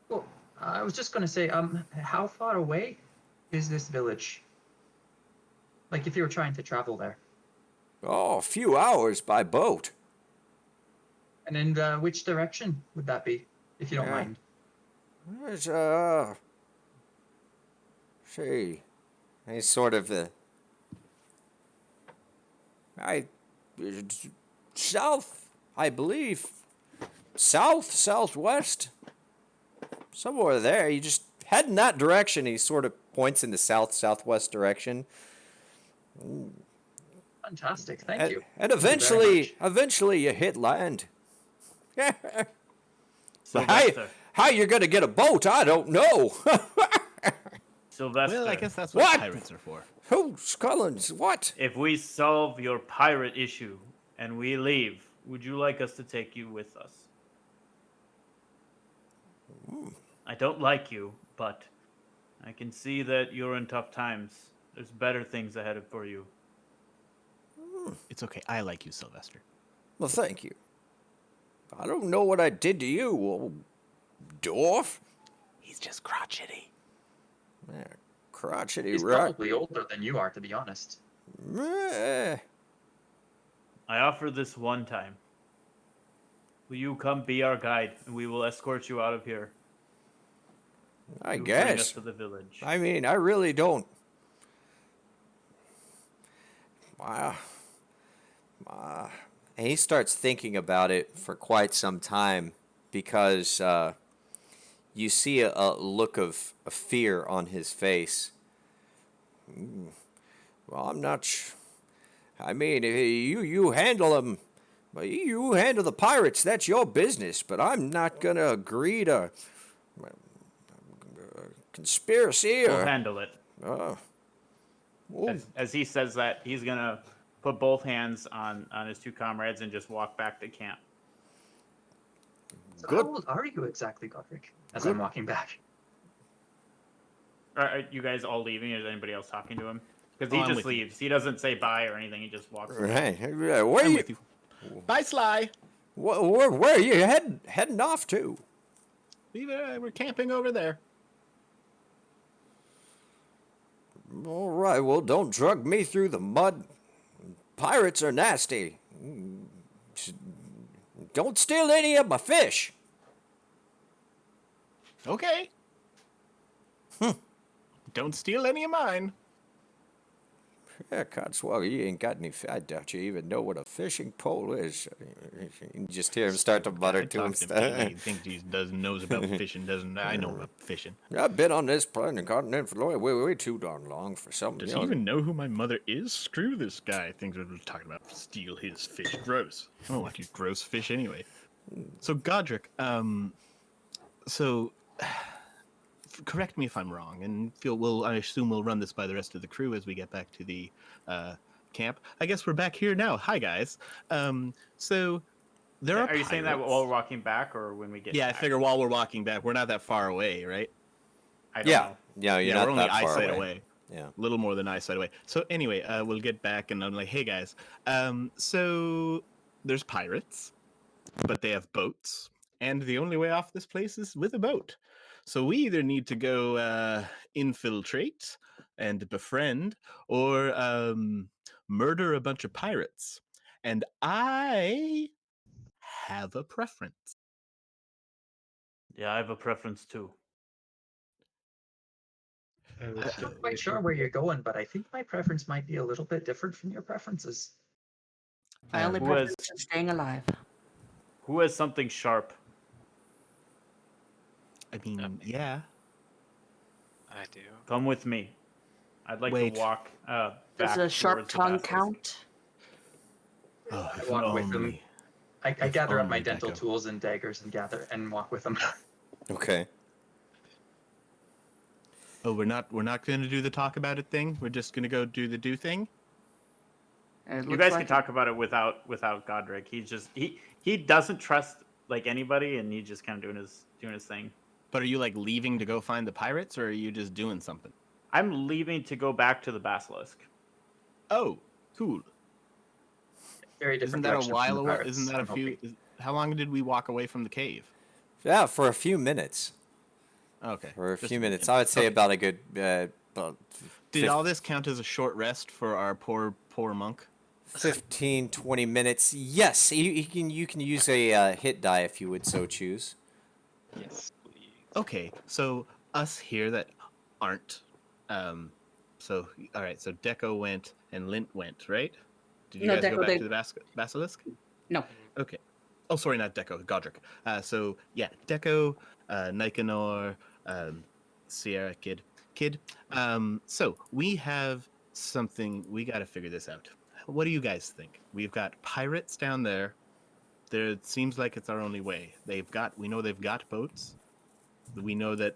well, I was just gonna say, how far away is this village? Like, if you were trying to travel there. Oh, a few hours by boat. And in which direction would that be, if you don't Yeah. mind? There's, see, he's sort of, south, I believe. South, southwest. Somewhere there. You just head in that direction. He sort of points in the south, southwest direction. Fantastic, thank And, you. and Thank you very eventually you hit land. Sylvester. How you're gonna get a boat, I don't know. Sylvester. Well, I guess that's what What? pirates are for. Who's Collins? What? If we solve your pirate issue and we leave, would you like us to take you with us? I don't like you, but I can see that you're in tough times. There's better things ahead for you. It's okay. I like you, Sylvester. Well, thank you. I don't know what I did to you, old dwarf. He's just crotchety. Yeah, crotchety He's rock. probably older than you are, to be honest. Eh, I offer this one time. Will you come be our guide, and we will escort you out of here? I You bring us guess. to the village. I mean, I really don't. And he starts thinking about it for quite some time because you see a look of fear on his face. Well, I'm not. I mean, you handle them. You handle the pirates. That's your business. But I'm not gonna agree to conspiracy We'll or. handle it. Well, As he says that, he's gonna put both hands on his two comrades and just walk back to camp. So Good. how old are you exactly, Godric? As Good. I'm walking back. Are you guys all leaving? Is anybody else talking to him? Because he Oh, I'm just with you. leaves. He doesn't say bye or anything. He just walks. away. right. Where I'm you? with you. Bye, Sly. Where are you heading off to? We're camping over there. All right. Well, don't drug me through the mud. Pirates are nasty. Don't steal any of my fish. Okay. Don't steal any of mine. Yeah, Codswoggle, you ain't got any. I doubt you even know what a fishing pole is. You just hear him start to mutter I to talked to him. He himself. thinks he knows about fishing. Doesn't I know about fishing? I've been on this planet continent for way too darn long for something. Does You he know, even know who my mother is? Screw this guy. Thinks we're talking about steal his fish. Gross. I don't like you gross fish anyway. So Godric, so correct me if I'm wrong, and I assume we'll run this by the rest of the crew as we get back to the camp. I guess we're back here now. Hi guys. So there are you saying that pirates. while we're walking back, or when we get? Yeah, I back? figure while we're walking back, we're not that far away, right? I don't yeah, know. yeah, you're Yeah, not we're only that far eyesight away. away. Yeah. A little more than eyesight away. So anyway, we'll get back, and I'm like, hey guys. So there's pirates, but they have boats, and the only way off this place is with a boat. So we either need to go infiltrate and befriend, or murder a bunch of pirates. And I have a preference. Yeah, I have a preference too. I would I'm say not we quite sure should- where you're going, but I think my preference might be a little bit different from your preferences. My only Who preference has- is staying alive. Who has something sharp? I mean, yeah. I do. Come with me. I'd like Wait. to walk Does back a sharp towards the tongue basilisk. count? Oh, I if walk with them. only. I If gather up my only, dental Becca. tools and daggers and walk with them. Okay. Oh, we're not going to do the talk about it thing. We're just going to go do the do thing. It You looks guys like can talk about it without Godric. He's just he doesn't trust like anybody, and he's just kind of doing his thing. But are you like leaving to go find the pirates, or are you just doing something? I'm leaving to go back to the basilisk. Oh, cool. Very Isn't different that a direction from while the away? pirates, Isn't that a I'm few? hoping. How long did we walk away from the cave? Yeah, for a few minutes. Okay. For a just few minutes. minute. I would say Okay. about a good. About Did all this count as a short rest for our poor monk? 15, 20 minutes. Yes, you can use a hit die if you would so choose. Yes, please. Okay, so us here that aren't, so all right, so Deco went and Lint went, right? Did you No, guys go Deco, back they- to the basilisk? No. Okay. Oh, sorry, not Deco, Godric. So yeah, Deco, Nicanor, Sierra, Kid. So we have something. We got to figure this out. What do you guys think? We've got pirates down there. There, it seems like it's our only way. We know they've got boats. We know that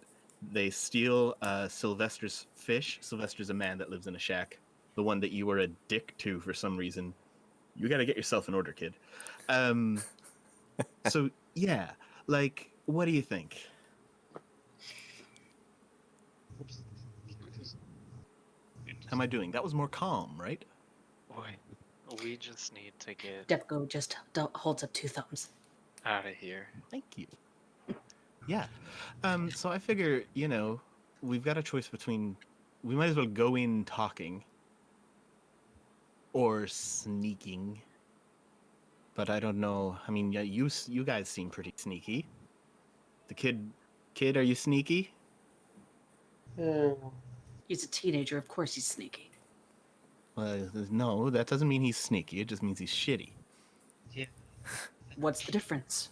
they steal Sylvester's fish. Sylvester's a man that lives in a shack. The one that you were a dick to for some reason. You got to get yourself in order, kid. So yeah, like, what do you think? How am I doing? That was more calm, right? Boy, we just need to get Deco just holds up two thumbs. out of here. Thank you. Yeah. So I figure, we've got a choice between we might as well go in talking or sneaking. But I don't know. I mean, yeah, you guys seem pretty sneaky. The kid, are you sneaky? He's a teenager. Of course he's sneaky. Well, no, that doesn't mean he's sneaky. It just means he's shitty. What's the difference?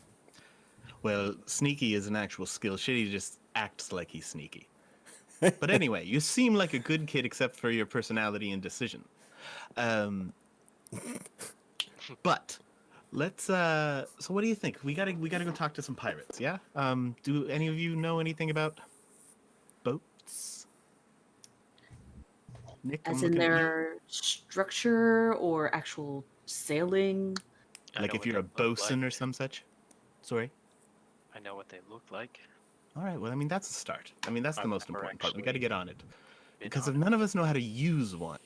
Well, sneaky is an actual skill. Shitty just acts like he's sneaky. But anyway, you seem like a good kid except for your personality and decision. But let's so what do you think? We gotta go talk to some pirates, yeah? Do any of you know anything about boats? Nick, I'm As in looking at you. their structure or actual sailing? I Like know if what you're they a look bosun like. or some such? Sorry. I know what they look like. All right, well, I mean, that's a start. I mean, that's the I've most never important part. We got to actually get on it. been Because on if none of us know how to use one,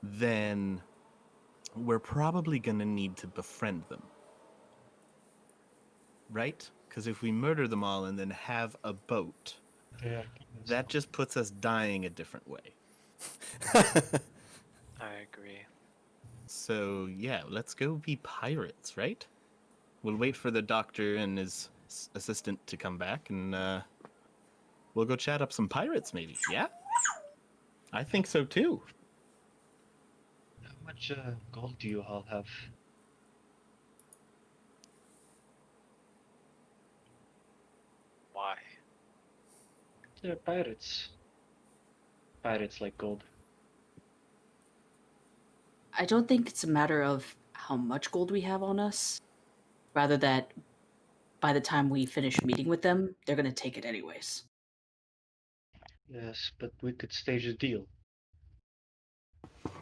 then we're probably going to need to befriend them. Right? Because if we murder them all and then have a boat, Yeah. that just puts us dying a different way. I agree. So, yeah, let's go be pirates, right? We'll wait for the doctor and his assistant to come back, and we'll go chat up some pirates, maybe. Yeah? I think so, too. much gold do you all have? Why? They're pirates. Pirates like gold. I don't think it's a matter of how much gold we have on us, rather that by the time we finish meeting with them, they're going to take it anyways. Yes, but we could stage a deal.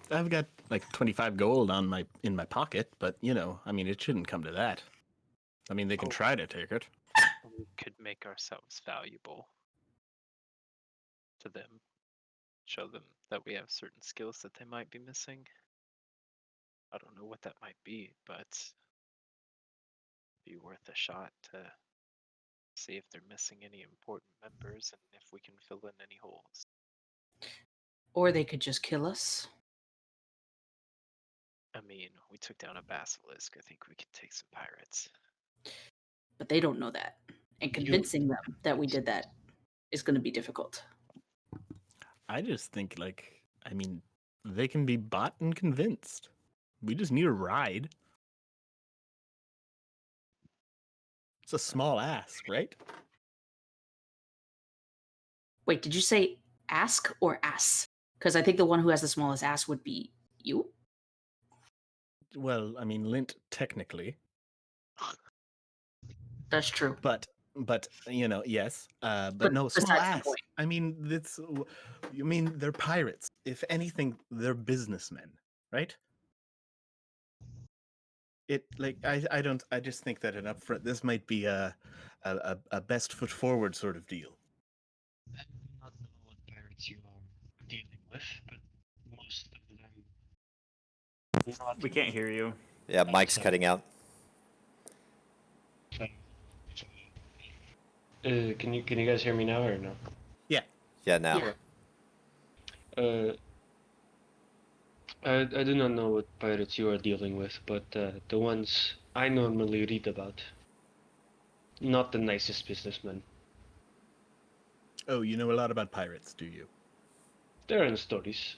I've got like 25 gold in my pocket, but I mean, it shouldn't come to that. I mean, they can Oh. try to take it. We could make ourselves valuable to them. Show them that we have certain skills that they might be missing. I don't know what that might be, but it'd be worth a shot to see if they're missing any important members and if we can fill in any holes. Or they could just kill us. I mean, we took down a basilisk. I think we could take some pirates. But they don't know that. And convincing them that we did that is going to be difficult. I just think, I mean, they can be bought and convinced. We just need a ride. It's a small ask, right? Wait, did you say ask or ass? Because I think the one who has the smallest ass would be you. Well, I mean, Lint technically, That's true. but yes, but But no, small besides the ass. point. I mean, they're pirates. If anything, they're businessmen, right? I just think that an upfront, this might be a best foot forward sort of deal. I do not know what pirates you are dealing with, but most of them. Not We can't hear you. Yeah, Mike's cutting out. Can you guys hear me now or no? Yeah, now. Yeah. I do not know what pirates you are dealing with, but the ones I normally read about, not the nicest businessmen. Oh, you know a lot about pirates, do you? They're in stories.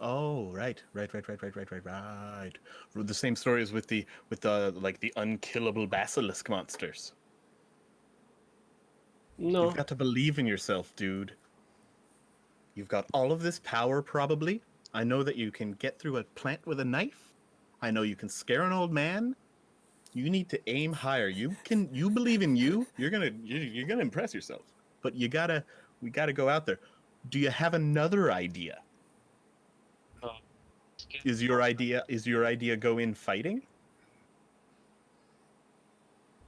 Oh, right. The same stories with the unkillable basilisk monsters. No, You've got to believe in yourself, dude. You've got all of this power, probably. I know that you can get through a plant with a knife. I know you can scare an old man. You need to aim higher. You believe in you. You're gonna impress yourself. But we gotta go out there. Do you have another idea? Is your idea go in fighting?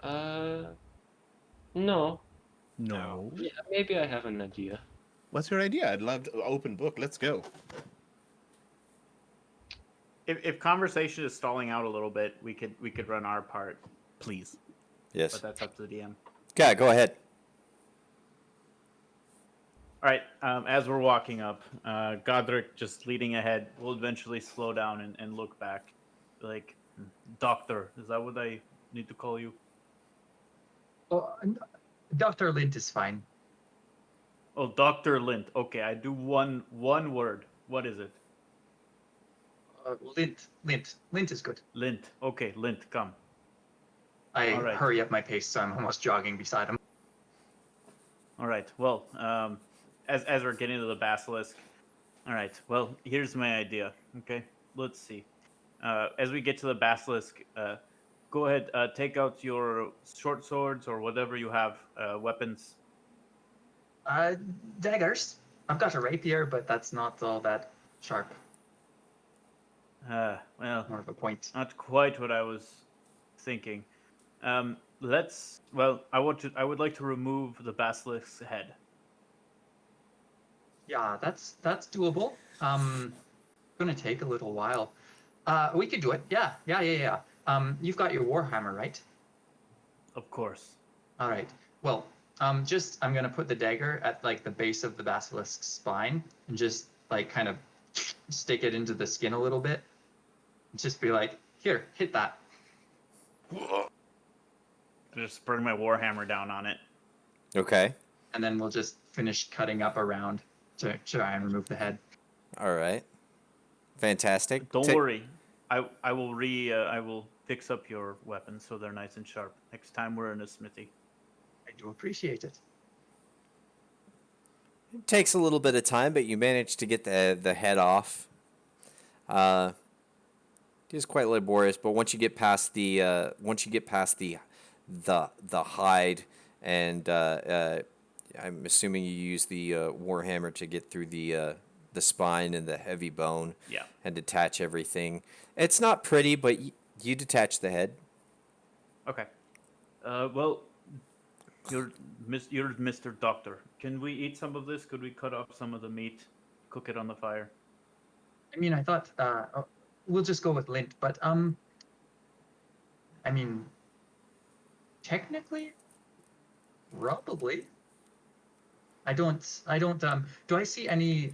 No. No. Yeah, maybe I have an idea. What's your idea? I'd love to open book. Let's go. If conversation is stalling out a little bit, we could run our part, Please. Yes. but that's up to the DM. Yeah, go ahead. All right. As we're walking up, Godric just leading ahead will eventually slow down and look back, like, Doctor. Is that what I need to call you? Oh, Dr. Lint is fine. Oh, Dr. Lint. Okay, I do one word. What is it? Lint is good. Lint. Okay, Lint, come. I All right. hurry up my pace, so I'm almost jogging beside him. All right. Well, as we're getting to the basilisk, all right. Well, here's my idea. Okay, let's see. As we get to the basilisk, go ahead. Take out your short swords or whatever you have, weapons. Daggers. I've got a rapier, but that's not all that sharp. Well, More of a point. not quite what I was thinking. Let's. Well, I would like to remove the basilisk's head. Yeah, that's doable. Gonna take a little while. We could do it. Yeah. You've got your warhammer, right? Of course. All right. Well, I'm gonna put the dagger at like the base of the basilisk's spine and just like kind of stick it into the skin a little bit. Just be like, here, hit that. Just bring my warhammer down on it. Okay. And then we'll just finish cutting up around to try and remove the head. All right. Fantastic. Don't worry. I will fix up your weapons so they're nice and sharp next time we're in a smithy. I do appreciate it. It takes a little bit of time, but you manage to get the head off. It is quite laborious, but once you get past the the hide, and I'm assuming you use the warhammer to get through the spine and the heavy bone, Yeah. and detach everything. It's not pretty, but you detach the head. Okay. Well, you're Mr. Doctor. Can we eat some of this? Could we cut off some of the meat, cook it on the fire? I mean, I thought we'll just go with Lint, but I mean, technically, probably. I don't. Do I see any?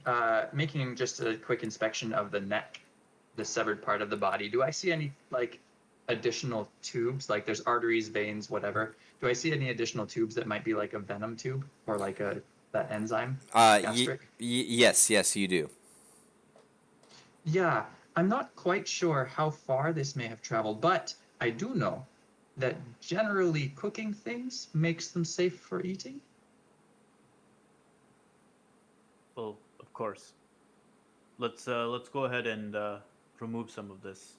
Making just a quick inspection of the neck, the severed part of the body. Do I see any like additional tubes? Like there's arteries, veins, whatever. Do I see any additional tubes that might be like a venom tube or like that enzyme? Gastric? Yes, you do. Yeah, I'm not quite sure how far this may have traveled, but I do know that generally cooking things makes them safe for eating. Well, of course. Let's go ahead and remove some of this.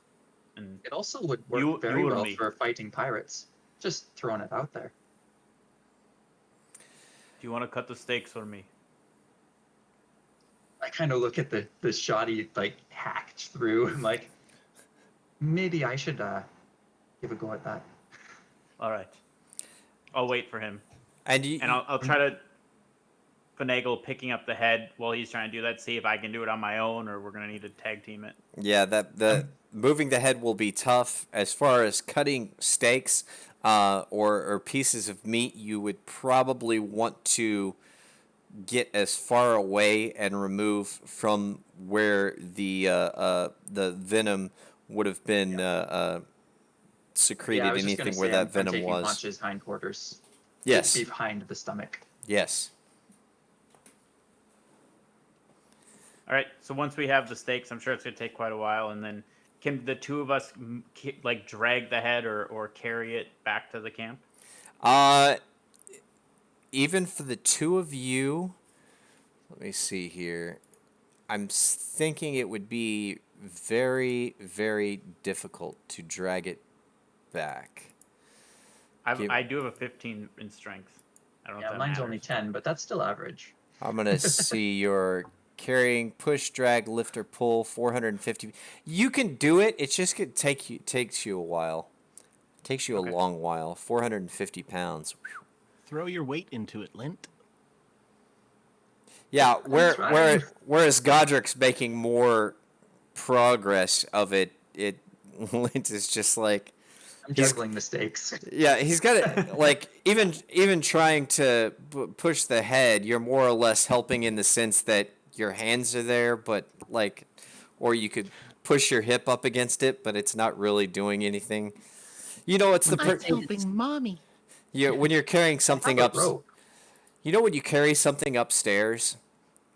And It also would work You very or well me? for fighting pirates. Just throwing it out there. do you want to cut the steaks or me? I kind of look at the shoddy like hacked through. I'm like, maybe I should give a go at that. All right. I'll wait for him, And and I'll try to finagle picking up the head while he's trying to do that. See if I can do it on my own, or we're gonna need to tag team it. yeah, the moving the head will be tough. As far as cutting steaks or pieces of meat, you would probably want to get as far away and remove from where the venom would have been secreted. Yeah, I was just gonna Anything where say that I'm venom taking was. Haunch's hindquarters. Yes. Behind the stomach. Yes. All right. So once we have the steaks, I'm sure it's gonna take quite a while, and then can the two of us like drag the head or carry it back to the camp? Even for the two of you, let me see here. I'm thinking it would be very, very difficult to drag it back. Give- I do have a 15 in strength. I don't know Yeah, if that mine's matters. only 10, but that's still average. I'm gonna see your carrying, push, drag, lift, or pull, 450. You can do it. It's just gonna takes you a while. Takes you Okay. a long while. 450 pounds. Whew. Throw your weight into it, Lint. Yeah, trying. whereas Godric's making more progress of it, Lint is just like I'm He's- juggling the stakes. yeah, he's got it like even trying to push the head, you're more or less helping in the sense that your hands are there, but like, or you could push your hip up against it, but it's not really doing anything. You know, it's the I'm Helping mommy. when you're carrying something Have up. a rope. You know when you carry something upstairs,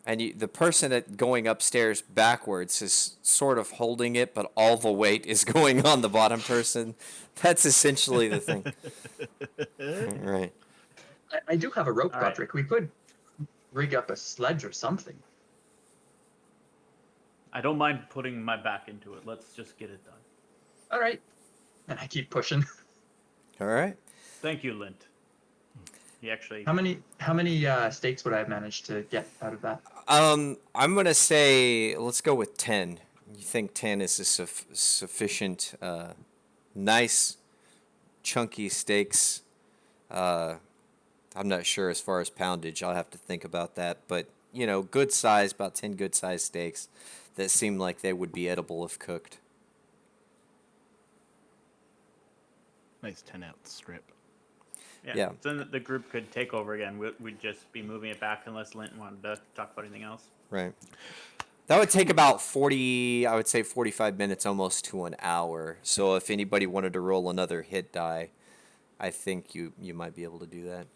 and the person going upstairs backwards is sort of holding it, but all the weight is going on the bottom person. That's essentially the thing. Right. I do have a rope, All right. Godric. We could rig up a sledge or something. I don't mind putting my back into it. Let's just get it done. All right. And I keep pushing. All right. Thank you, Lint. He actually. How many stakes would I have managed to get out of that? I'm gonna say let's go with 10. You think 10 is a sufficient, nice, chunky steaks? I'm not sure as far as poundage. I'll have to think about that. But you know, good size, about 10 good size steaks that seem like they would be edible if cooked. Nice 10-ounce strip. Yeah. So then the group could take over again. We'd just be moving it back unless Lint wanted to talk about anything else. Right. That would take about 40, I would say 45 minutes, almost to an hour. So if anybody wanted to roll another hit die, I think you might be able to do that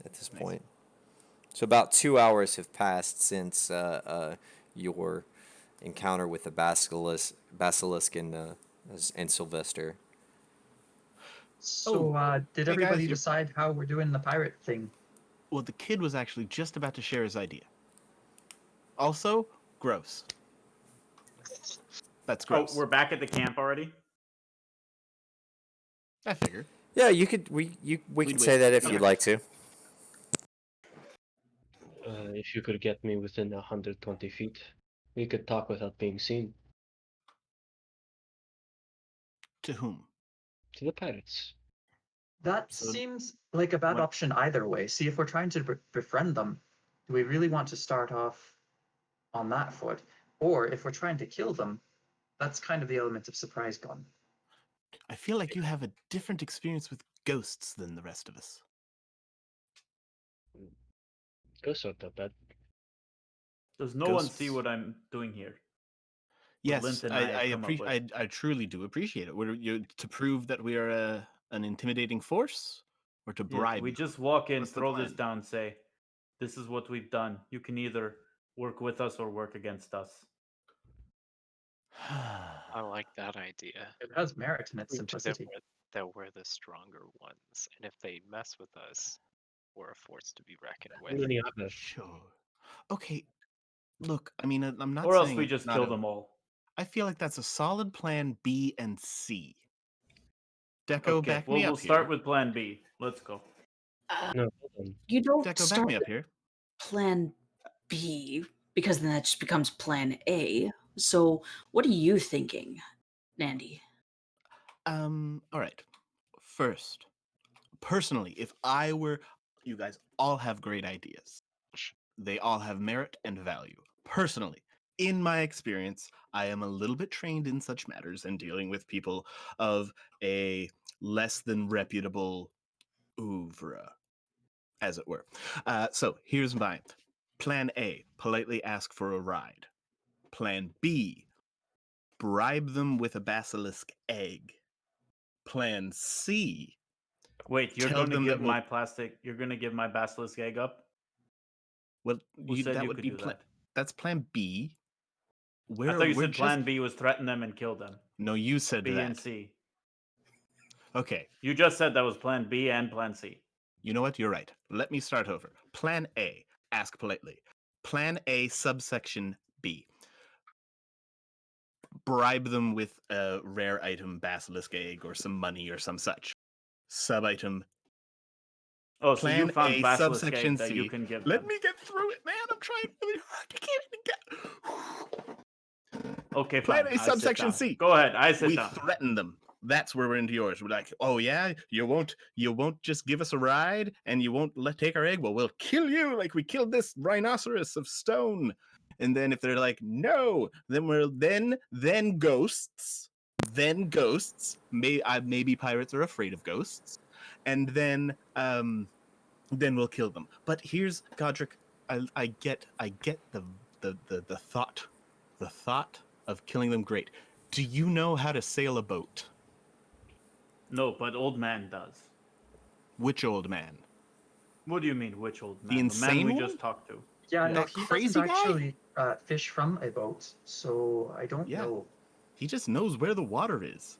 at this Nice. point. So about 2 hours have passed since your encounter with the basilisk and Sylvester. So, did hey, everybody guys, you're- decide how we're doing the pirate thing? Well, the kid was actually just about to share his idea. Also, gross. That's Oh, gross. we're back at the camp already. I figure. Yeah, you could. We We'd can say that if okay. you'd like to. If you could get me within 120 feet, we could talk without being seen. To whom? To the pirates. That So- seems like a bad What- option either way. See, if we're trying to befriend them, do we really want to start off on that foot? Or if we're trying to kill them, that's kind of the element of surprise gone. I feel like you have a different experience with ghosts than the rest of us. Ghosts aren't that bad. Does no one see Ghosts. what I'm doing here? Yes, Lint and I have come up with. I truly do appreciate it. Would you to prove that we are an intimidating force, or to Yeah, bribe? we you? just walk in, What's the throw this plan? down, say, "This is what we've done. You can either work with us or work against us." I like that idea. It has merit in its Prove to them simplicity. that we're the stronger ones, and if they mess with us, we're a force to be reckoned How with. many are there? Sure. Okay. Look, I mean, I'm not Or else saying we it's just not kill a- them all. I feel like that's a solid plan B and C. Deco, Okay, back well, me we'll up start here. with Plan B. Let's go. No, hold on. You don't Deco, back start me up with here. Plan B because then that just becomes Plan A. So, what are you thinking, Nandy? All right. First, personally, if I were, you guys all have great ideas. They all have merit and value. Personally, in my experience, I am a little bit trained in such matters and dealing with people of a less than reputable oeuvre, as it were. So here's mine. Plan A, politely ask for a ride. Plan B, bribe them with a basilisk egg. Plan C, Wait, you're tell going to them give that we'll- my plastic. You're going to give my basilisk egg up? well, Who said that you would could be do plan. that? That's Plan B. I thought you we're said Plan B was threaten them and kill them. No, you said B that. and C. Okay, You just said that was Plan B and Plan C. you know what? You're right. Let me start over. Plan A, ask politely. Plan A, subsection B. Bribe them with a rare item, basilisk egg, or some money or some such. Sub-item. Oh, so Plan you found A, basilisk subsection egg that you C. can give Let them. me get through it, man. I'm trying really hard. I can't even get. Okay, Plan fine. A, I sit subsection down. C. Go ahead. I sit We down. threaten them. That's where we're into yours. We're like, oh yeah, you won't just give us a ride and you won't take our egg. Well, we'll kill you like we killed this rhinoceros of stone. And then if they're like, no, then we're then ghosts. Then ghosts. Maybe pirates are afraid of ghosts. And then we'll kill them. But here's Godric. I get the thought of killing them. Great. Do you know how to sail a boat? No, but old man does. Which old man? What do you mean, which old The man? The man insane we one? just talked to. Yeah, no, That he crazy doesn't guy? actually fish from a boat, so I don't Yeah. know. He just knows where the water is.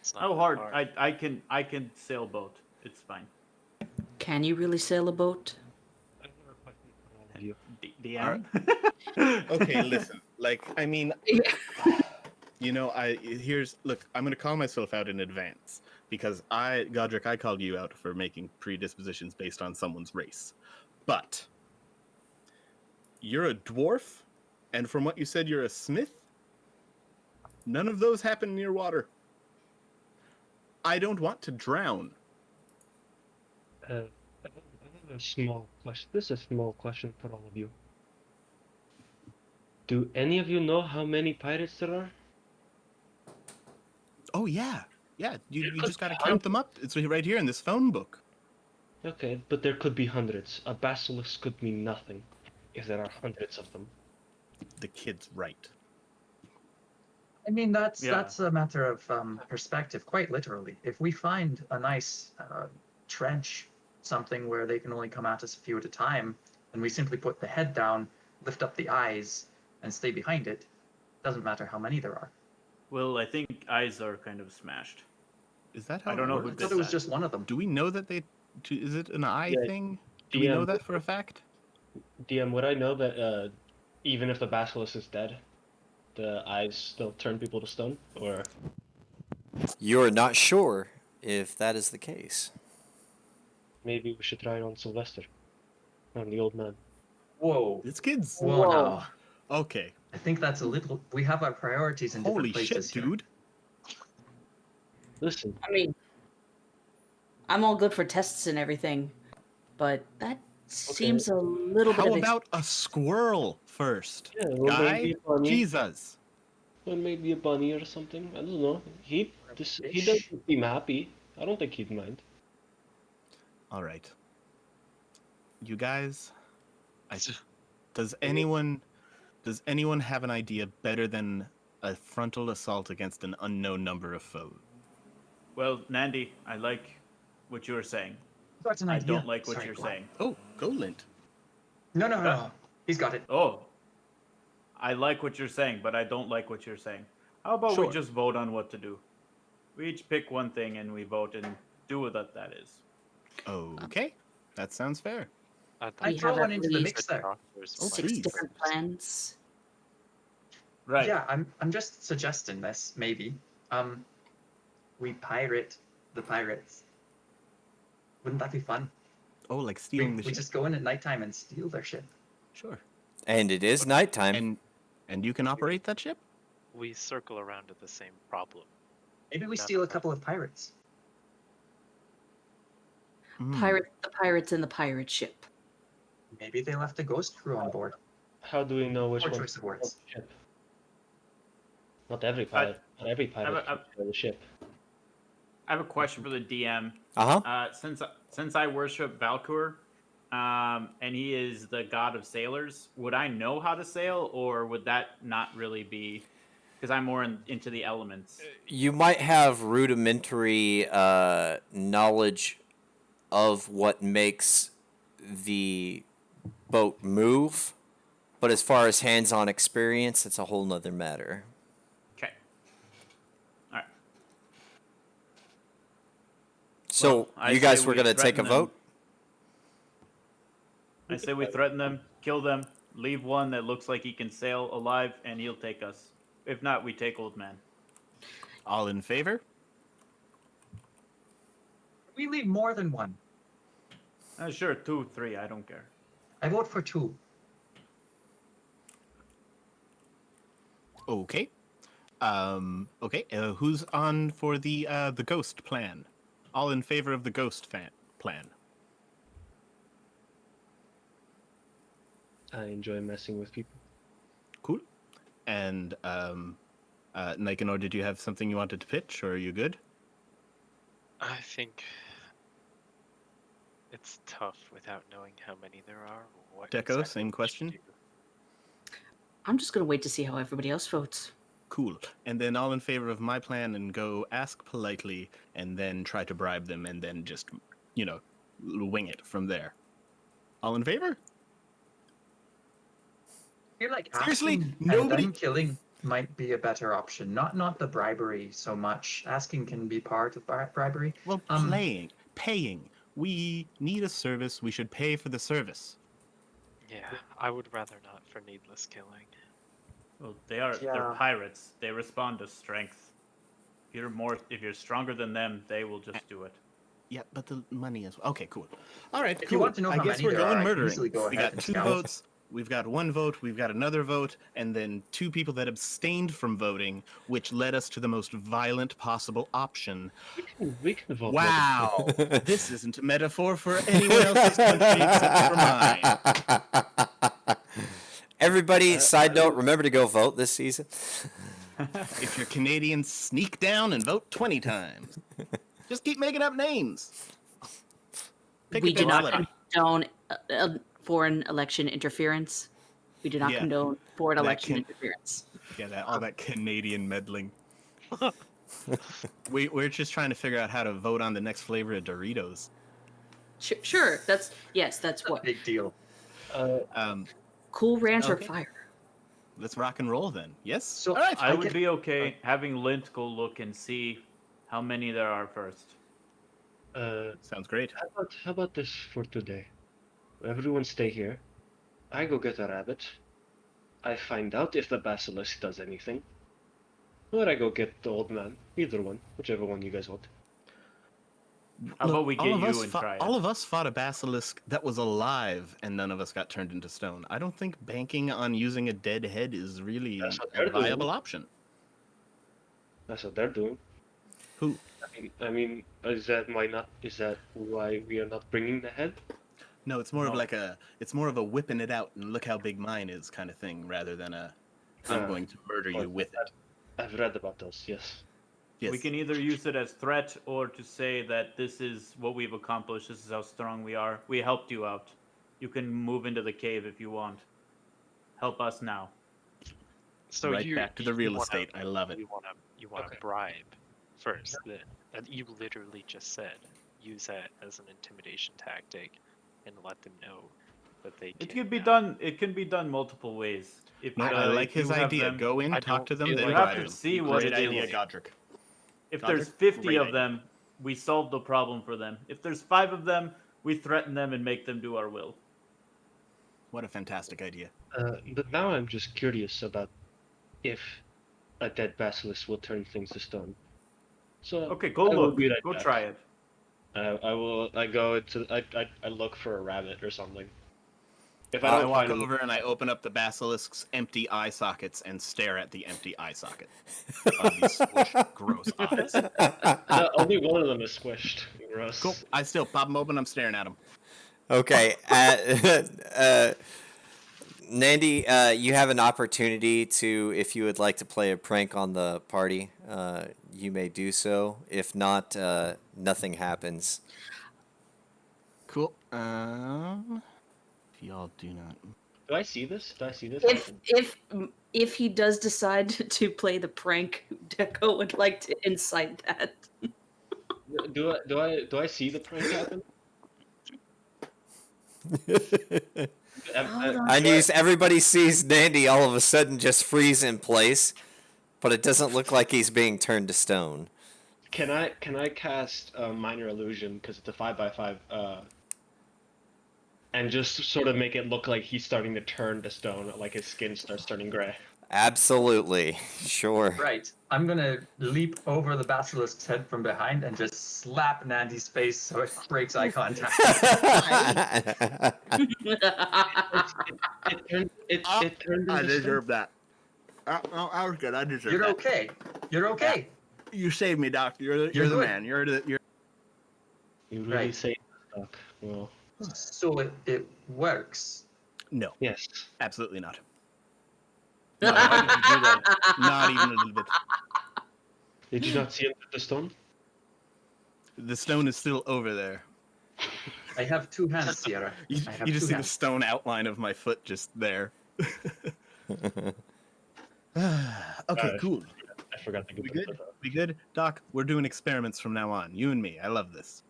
It's not How that hard? I can sail boat. It's fine. Can you really sail a boat? I have a question for all of you. DM? Okay, listen. Like, I mean, Yeah. you know, look, I'm gonna call myself out in advance because Godric, I called you out for making predispositions based on someone's race. But you're a dwarf, and from what you said, you're a smith. None of those happen near water. I don't want to drown. I have a small question. This is a small question for all of you. Do any of you know how many pirates there are? Oh yeah, yeah. You There just could gotta be count them up. It's right here in this phone book. Okay, but there could be hundreds. A basilisk could mean nothing if there are hundreds of them. The kid's right. I mean, that's Yeah. that's a matter of perspective, quite literally. If we find a nice trench, something where they can only come at us a few at a time, and we simply put the head down, lift up the eyes and stay behind it, doesn't matter how many there are. Well, I think eyes are kind of smashed. Is that how I don't know it who I works? did thought it was that. just one of them. Do we know that they? Is it an eye Yeah, thing? Do we know DM, that for a fact? DM, would I know that even if the basilisk is dead, the eyes still turn people to stone? Or You're not sure if that is the case. maybe we should try it on Sylvester, on the old man. Whoa. It's kids. Whoa, Whoa. now. Okay. I think that's a little. We have our priorities in different Holy places shit, here. dude. Listen, I mean, I'm all good for tests and everything, but that seems a little bit How of about a squirrel first? yeah, well, Guy? maybe a bunny. Jesus. Well, maybe a bunny or something. I don't know. He Fish? doesn't seem happy. I don't think he'd mind. All right. You guys, does anyone have an idea better than a frontal assault against an unknown number of foes? Well, Nandi, I like what you were saying. Got an I idea. don't like what Sorry, you're go on. saying. Oh, go Lint. No. He's got it. Oh, I like what you're saying, but I don't like what you're saying. How about we Sure. just vote on what to do? We each pick one thing and we vote and do what that is. Okay, that sounds fair. I We throw have one at into the least mix there. Oh, 6 please. different plans. Right. Yeah, I'm just suggesting this. Maybe, we pirate the pirates. Wouldn't that be fun? Oh, like We, stealing the we ship? just go in at nighttime and steal their ship. Sure. And it is nighttime. And you can operate that ship? We circle around to the same problem. Maybe we Not steal a enough. couple of pirates. Hmm. The pirates in the pirate ship. Maybe they left a ghost crew on board. How do we know which Poor one? choice of words. Ship? Not every pilot. Not every pilot can steal the ship. I have a question for the DM. Uh-huh. Since I worship Valkur, and he is the god of sailors, would I know how to sail, or would that not really be? Because I'm more into the elements. You might have rudimentary knowledge of what makes the boat move, but as far as hands-on experience, it's a whole nother matter. Okay. All right. So Well, I you guys say were we going to take a threaten them. vote? I say we threaten them, kill them, leave one that looks like he can sail alive, and he'll take us. If not, we take old man. All in favor? We leave more than one. Sure, 2, 3, I don't care. I vote for 2. Okay. Okay. Who's on for the ghost plan? All in favor of the ghost plan? I enjoy messing with people. Cool. And Nicanor, did you have something you wanted to pitch, or are you good? I think it's tough without knowing how many there are. What Deco, exactly same we should question? do. I'm just going to wait to see how everybody else votes. Cool. And then all in favor of my plan and go ask politely and then try to bribe them and then just, wing it from there. All in favor? I feel like Seriously? asking Nobody- and then killing might be a better option. Not the bribery so much. Asking can be part of bribery. Well, paying. We need a service. We should pay for the service. Yeah, I would rather not for needless killing. Well, they're Yeah. pirates. They respond to strength. If you're stronger than them, they will just do it. Yeah, but the money is okay. Cool. All right. If cool. you want to know I how guess many we're there going are, I can murdering. easily go We ahead got and 2 scout. votes. We've got 1 vote. We've got another vote, and then 2 people that abstained from voting, which led us to the most violent possible option. We can vote. Wow, this isn't a metaphor for anyone else's country except for mine. Everybody, side note, remember to go vote this season. If you're Canadian, sneak down and vote 20 times. Just keep making up names. Pick We a do not celebrity. condone foreign election interference. We do not Yeah. condone foreign That election can- interference. Yeah, all that Canadian meddling. We're just trying to figure out how to vote on the next flavor of Doritos. Sure, that's what. Big deal. Um, Cool ranch or Okay. fire? Let's rock and roll then. Yes. So All right. I would be okay having Lint go look and see how many there are first. Sounds great. How about this for today? Everyone stay here. I go get a rabbit. I find out if the basilisk does anything. Or I go get the old man. Either one. Whichever one you guys want. How about we get you and try it? all of us fought a basilisk that was alive, and none of us got turned into stone. I don't think banking on using a dead head is really That's what a they're doing. viable option. That's what they're doing. Who? I mean, is that why we are not bringing the head? No, it's more of No. like it's more of a whipping it out and look how big mine is kind of thing, rather than I'm going to murder you with it. I've read about those. Yes. Yes. We can either use it as threat or to say that this is what we've accomplished. This is how strong we are. We helped you out. You can move into the cave if you want. Help us now. So Right back to the real wanna- estate. I love it. You want to Okay. bribe first. And you literally just said use that as an intimidation tactic and let them know that they. It could be done. It can be done multiple ways. If No, I like if you his have idea. them- Go in, I talk don't to them, feel then You like have bribe to them. see what Great it idea, is. Godric. If Godric, there's 50 great of idea. them, we solve the problem for them. If there's 5 of them, we threaten them and make them do our will. What a fantastic idea. But now I'm just curious about if a dead basilisk will turn things to stone. So Okay, go I will look. be right Go back. try it. I go into. I look for a rabbit or something. If I I don't walk find over and I open up the basilisk's empty eye sockets and stare at the empty eye socket. Of these squished, gross eyes. only one of them is squished. Gross. Cool. I still pop them open. I'm staring at them. Okay. Nandy, you have an opportunity to, if you would like to play a prank on the party, you may do so. If not, nothing happens. Cool. If y'all do not. Do I see this? If he does decide to play the prank, Deco would like to incite that. Do I see the prank happen? Hold on. I knew everybody sees Nandy all of a sudden just freeze in place, but it doesn't look like he's being turned to stone. Can I cast a minor illusion because it's a 5x5, and just sort of make it look like he's starting to turn to stone, like his skin starts turning gray? Absolutely. Sure. Right. I'm gonna leap over the basilisk's head from behind and just slap Nandy's face so it breaks eye contact. It turned I into deserve that. I was good. I deserve You're that. okay. You're okay. You saved me, Doc. You're the You're good. man. You're You really Right. say stuck. Well, So it works. no, yes. absolutely not. Why did you do that? Not even a little bit. Did you not see him with the stone? The stone is still over there. I have 2 hands, Sierra. You, I have you just 2 see the hands. stone outline of my foot just there. Okay, cool. I forgot to give We him good? We good? Doc, we're doing experiments from now on. You and me. I love this.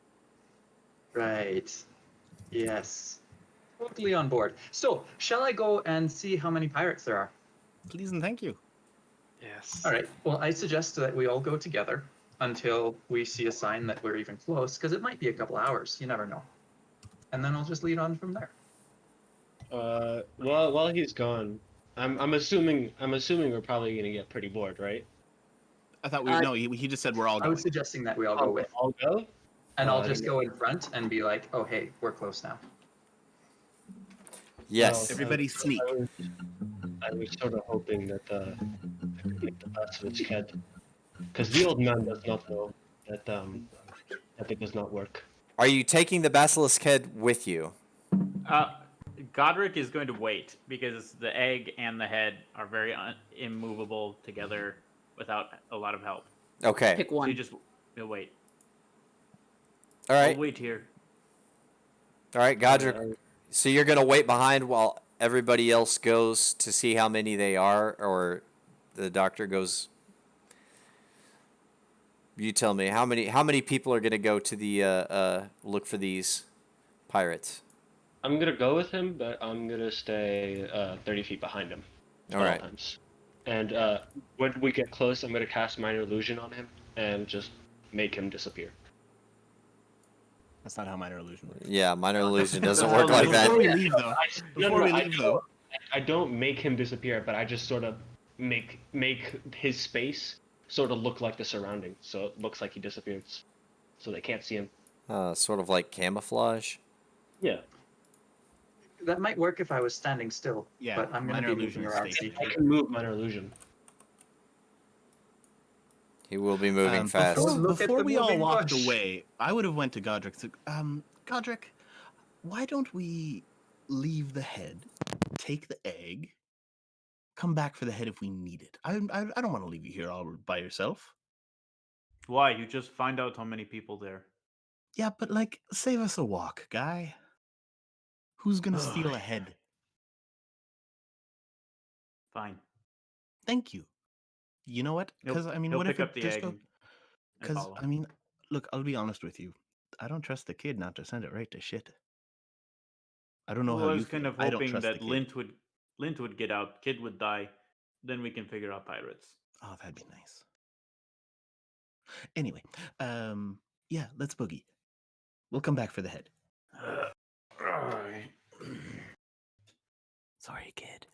Right. Yes. Totally on board. So, shall I go and see how many pirates there are? Please and thank you. Yes. All right. Well, I suggest that we all go together until we see a sign that we're even close, because it might be a couple hours. You never know. And then I'll just lead on from there. While he's gone, I'm assuming we're probably gonna get pretty bored, right? I thought we no. He just said we're all I going. was suggesting that we all go with, I'll go. and Oh, I'll I just didn't go in front and be like, "Oh, hey, we're close now." Yes. Everybody sneak. I was sort of hoping that I could make the basilisk head, because the old man does not know that that it does not work. Are you taking the basilisk head with you? Godric is going to wait because the egg and the head are very immovable together without a lot of help. Okay. Pick So one. you just wait. All right. I'll wait here. All right, Godric. So you're going to wait behind while everybody else goes to see how many they are, or the doctor goes. You tell me how many people are going to go to the look for these pirates. I'm gonna go with him, but I'm gonna stay 30 feet behind him All at all right. times. And when we get close, I'm gonna cast Minor Illusion on him and just make him disappear. That's not how minor illusion works. Yeah, minor illusion doesn't That's work how like illusion that. Before we leave, though. No, Before no, we I leave, though. I don't make him disappear, but I just sort of make his space sort of look like the surrounding, so it looks like he disappears, so they can't see him. Sort of like camouflage. Yeah. That might work if I was standing still. Yeah, But I'm going minor to be illusion moving is around. stationary. I can move Minor Illusion. He will be moving fast. before- Look at Before the we all moving walked bush. away, I would have went to Godric. Godric, why don't we leave the head, take the egg, come back for the head if we need it? I don't want to leave you here all by yourself. Why? You just find out how many people there. Yeah, but like, save us a walk, guy. Who's gonna Ugh. steal a head? Fine. Thank you. You know what? He'll, Because I mean, he'll what if pick up it the just egg go? and Because follow. I mean, look, I'll be honest with you. I don't trust the kid not to send it right to shit. I don't know Well, how I you was kind feel. of I don't hoping trust the that kid. Lint would get out, Kid would die, then we can figure out pirates. Oh, that'd be nice. Anyway, yeah, let's boogie. We'll come back for the head. Sorry, kid.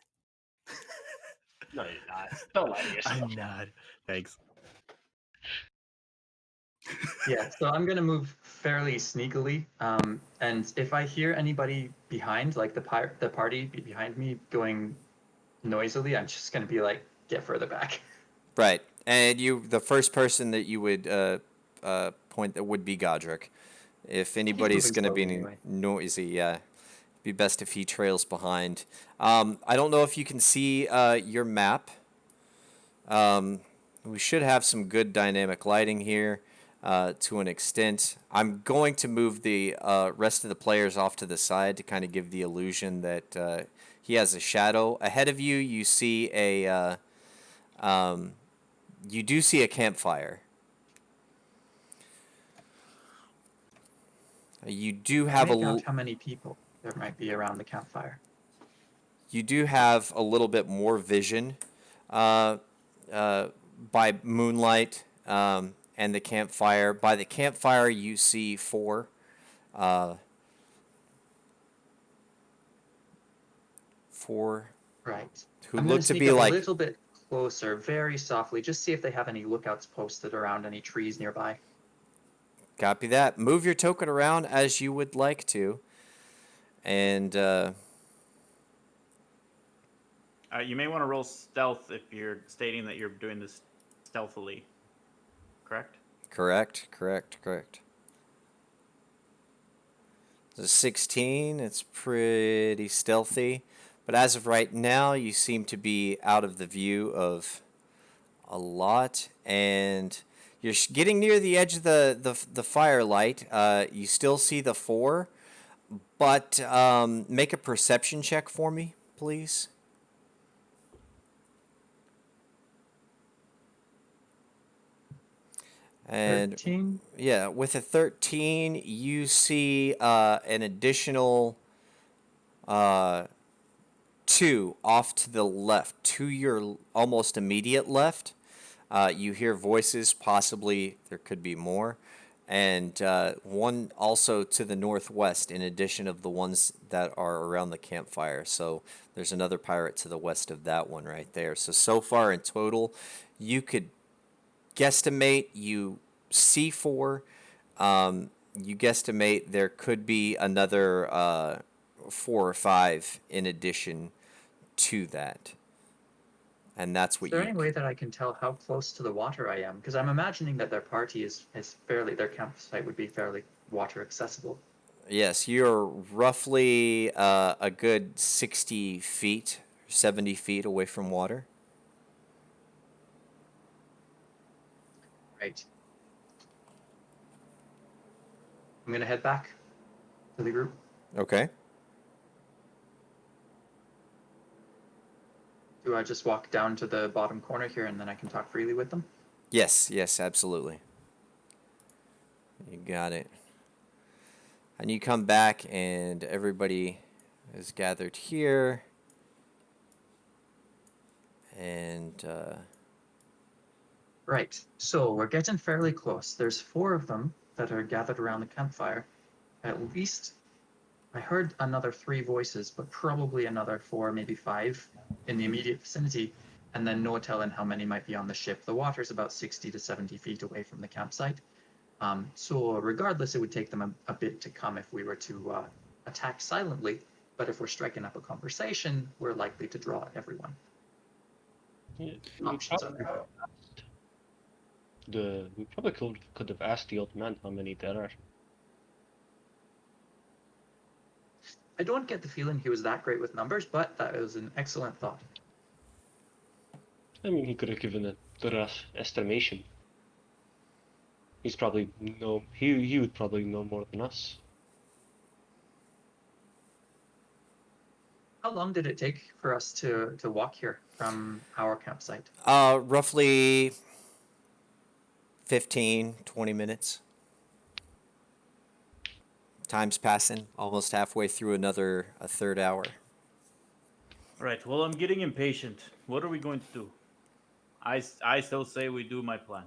No, you're not. Don't lie to yourself. I'm not. Thanks. Yeah, so I'm gonna move fairly sneakily, and if I hear anybody behind, like the party behind me going noisily, I'm just gonna be like, get further back. Right. And the first person that you would point that would be Godric. If anybody's moving going to be slowly anyway. noisy, yeah, be best if he trails behind. I don't know if you can see your map. We should have some good dynamic lighting here to an extent. I'm going to move the rest of the players off to the side to kind of give the illusion that he has a shadow. Ahead of you, you see a you do see a campfire. You do have Make out how many people there might be around the campfire. you do have a little bit more vision by moonlight and the campfire. By the campfire, you see four. Four Right. who I'm gonna look to sneak be up like a little bit closer, very softly, just see if they have any lookouts posted around any trees nearby. copy that. Move your token around as you would like to, and You may want to roll stealth if you're stating that you're doing this stealthily. Correct? correct. The 16, it's pretty stealthy, but as of right now, you seem to be out of the view of a lot, and you're getting near the edge of the firelight. You still see the four, but make a perception check for me, please. And 13? yeah, with a 13, you see an additional two off to the left, to your almost immediate left. You hear voices, possibly there could be more, and one also to the northwest, in addition of the ones that are around the campfire. So there's another pirate to the west of that one right there. So far in total, you could guesstimate you see four. You guesstimate there could be another 4 or 5 in addition to that. And that's Is what there you any way that I can tell how close to the water I am? Because I'm imagining that their party is fairly, their campsite would be fairly water accessible. Yes, you're roughly a good 60 feet, 70 feet away from water. Right. I'm gonna head back to the group. Okay. Do I just walk down to the bottom corner here and then I can talk freely with them? Yes, absolutely. You got it. And you come back and everybody is gathered here. And Right. So we're getting fairly close. There's 4 of them that are gathered around the campfire. At least I heard another 3 voices, but probably another 4, maybe 5 in the immediate vicinity. And then no telling how many might be on the ship. The water's about 60 to 70 feet away from the campsite. So regardless, it would take them a bit to come if we were to attack silently. But if we're striking up a conversation, we're likely to draw everyone. Yeah, we Options probably, are. we probably could have asked the old man how many there are. I don't get the feeling he was that great with numbers, but that was an excellent thought. I mean, he could have given a rough estimation. He would probably know more than us. How long did it take for us to walk here from our campsite? roughly 15, 20 minutes. Time's passing, almost halfway through a third hour. Right. Well, I'm getting impatient. What are we going to do? I still say we do my plan.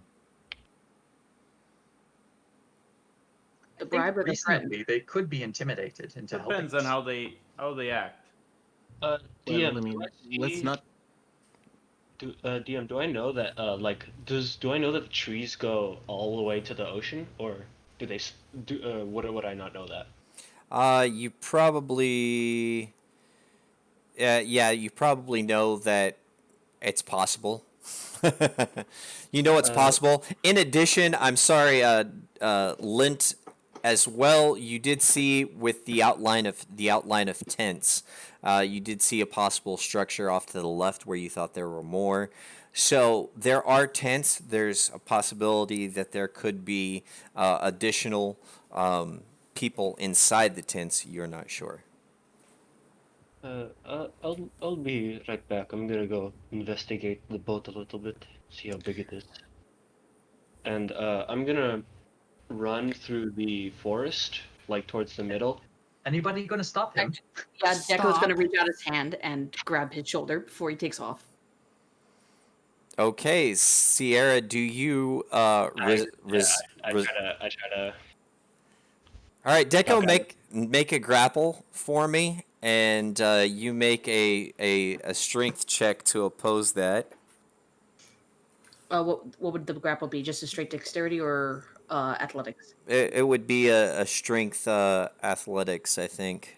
The I think bribe or the threat? reasonably they could be intimidated into Depends helping on us. how they act. DM, Well, I mean, let's see- not. DM, do I know that do I know that the trees go all the way to the ocean, or do they would I not know that? You probably, you probably know that it's possible. You know it's possible. In addition, I'm sorry, Lint, as well. You did see with the outline of tents. You did see a possible structure off to the left where you thought there were more. So there are tents. There's a possibility that there could be additional people inside the tents. You're not sure. I'll be right back. I'm gonna go investigate the boat a little bit, see how big it is, and I'm gonna run through the forest, like towards the middle. Anybody going to stop him? Yeah, Deco's Stop. gonna reach out his hand and grab his shoulder before he takes off. Okay, Sierra, do you I try to. All right, Deco, Okay. make a grapple for me, and you make a strength check to oppose that. What would the grapple be? Just a straight dexterity or athletics? It would be a strength athletics, I think.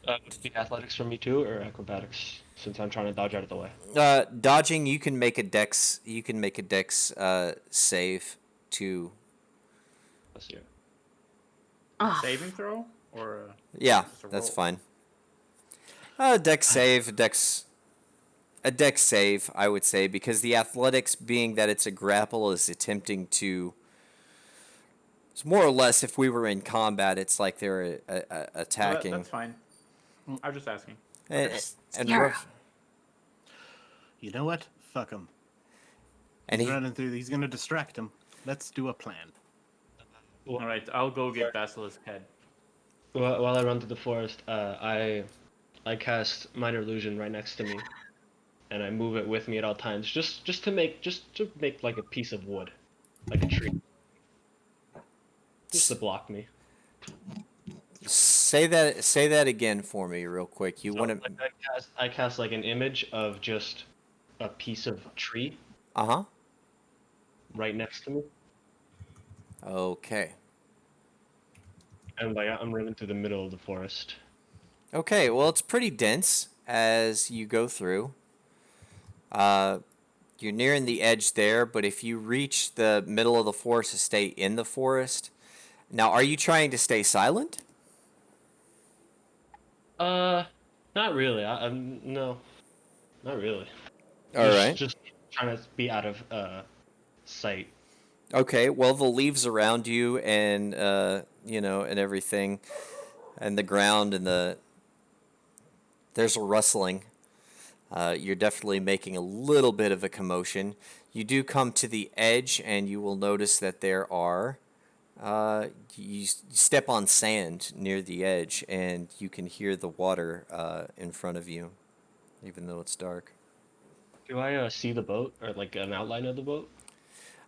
Would it be athletics for me too, or acrobatics? Since I'm trying to dodge out of the way. Dodging, you can make a dex. You can make a dex save to. Let's see. Ah, Saving throw or Yeah, just a that's roll? fine. Dex save, a dex save, I would say, because the athletics, being that it's a grapple, is attempting to. It's more or less, if we were in combat, it's like they're attacking. That's fine. I'm just asking. And Sierra. rough- You know what? Fuck him. and He's he, running through. He's gonna distract him. Let's do a plan. All right, I'll go get Basilisk head. While I run through the forest, I cast minor illusion right next to me, and I move it with me at all times, just to make like a piece of wood, like a tree, just to block me. say that again for me real quick. You So, want to? like, I cast like an image of just a piece of tree Uh-huh. right next to me, Okay. and like I'm running through the middle of the forest. Okay, well, it's pretty dense as you go through. You're nearing the edge there, but if you reach the middle of the forest to stay in the forest. Now, are you trying to stay silent? Not really. I'm no, not really. All right. Just trying to be out of sight. Okay, well, the leaves around you and, and everything, and the ground and there's a rustling. You're definitely making a little bit of a commotion. You do come to the edge, and you will notice that there are You step on sand near the edge, and you can hear the water in front of you, even though it's dark. Do I see the boat or like an outline of the boat?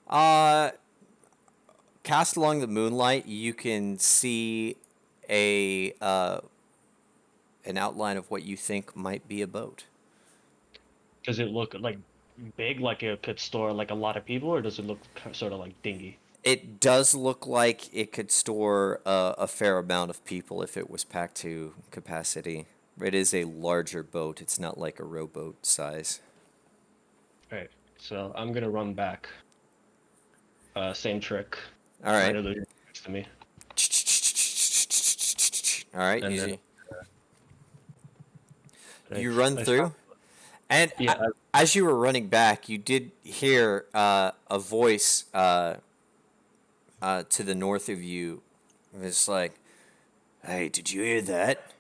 Uh, Cast along the moonlight, you can see a an outline of what you think might be a boat. Does it look like big, like it could store like a lot of people, or does it look sort of like dingy? It does look like it could store a fair amount of people if it was packed to capacity. It is a larger boat. It's not like a rowboat size. Right. So I'm gonna run back. Same trick. All Minor right. illusion next to me, All right. and then You right, run I through, stop. and Yeah, as you were running back, you did hear a voice to the north of you. It's like, "Hey, did you hear that?"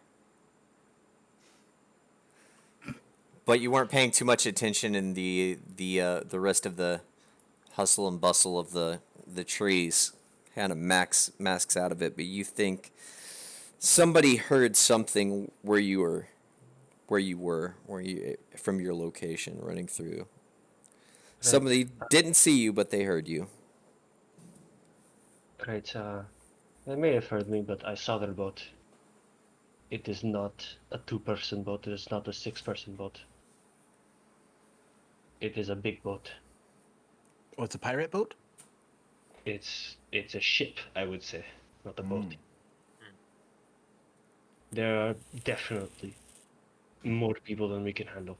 But you weren't paying too much attention in the rest of the hustle and bustle of the trees. Kind of masks out of it, but you think somebody heard something where you from your location running through. Somebody didn't see you, but they heard you. right. They may have heard me, but I saw their boat. It is not a two-person boat. It is not a six-person boat. It is a big boat. Oh, it's a pirate boat? It's a ship, I would say, not a boat. Mm. There are definitely more people than we can handle.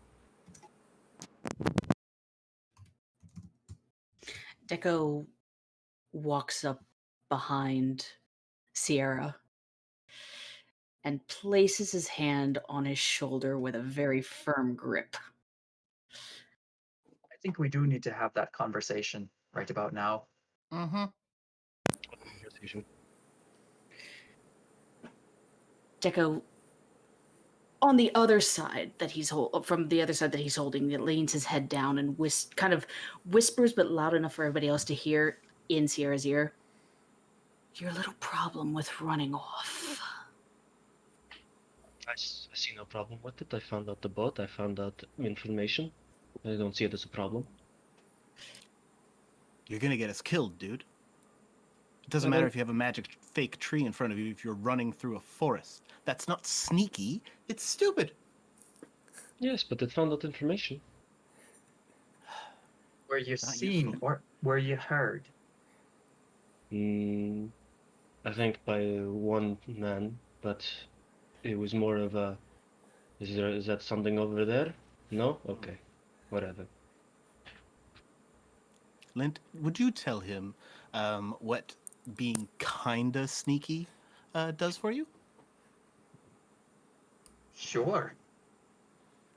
Deco walks up behind Sierra and places his hand on his shoulder with a very firm grip. I think we do need to have that conversation right about now. Mm-hmm. Conversation. Deco, on the other side that he's from the other side that he's holding, it leans his head down and kind of whispers, but loud enough for everybody else to hear in Sierra's ear. Your little problem with running off. I see no problem with it. I found out the boat. I found out information. I don't see it as a problem. You're gonna get us killed, dude. It doesn't Well, matter then- if you have a magic fake tree in front of you if you're running through a forest. That's not sneaky. It's stupid. Yes, but it found out information. Were you Not seen useful. or were you heard? I think by one man, but it was more of a. Is that something over there? No? Okay. Whatever. Lint, would you tell him what being kinda sneaky does for you? Sure.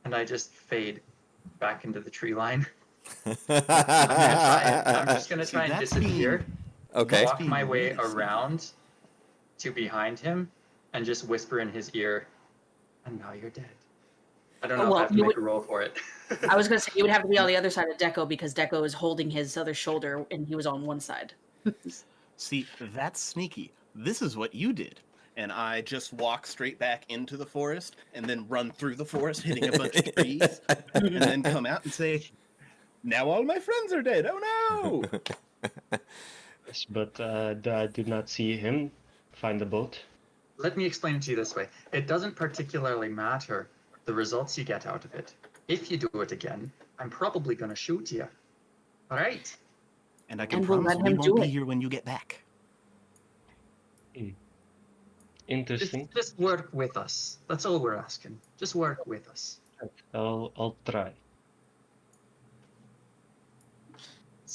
And I just fade back into the tree line. I'm just gonna See, try and that's disappear. Okay. Walk being my way really sneaky. around to behind him and just whisper in his ear, and now you're dead. I don't know if Well, I have to you make would- a roll for it. I was going to say you would have to be on the other side of Deco because Deco is holding his other shoulder and he was on one side. See, that's sneaky. This is what you did. And I just walk straight back into the forest and then run through the forest, hitting a bunch of trees, and then come out and say, now all my friends are dead. Oh no! Yes, but I did not see him find the boat. Let me explain it to you this way. It doesn't particularly matter the results you get out of it. If you do it again, I'm probably going to shoot you. All right? And I can And we'll promise let we him won't do be it. here when you get back. Interesting. Just work with us. That's all we're asking. Just work with us. I'll try.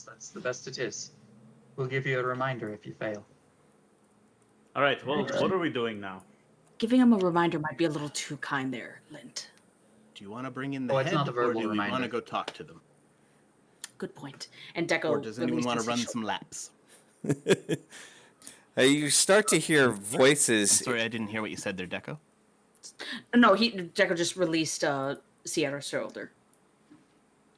That's the best it is. We'll give you a reminder if you fail. All right. Well, what are we doing now? Giving him a reminder might be a little too kind there, Lint. Do you want to bring in the Oh, it's head, not a or verbal do we want reminder. to go talk to them? Good point. And Deco Or does anyone want to releases run his some laps? You start to hear I'm voices. sorry, I didn't hear what you said there, Deco. No, Deco just released Sierra's shoulder.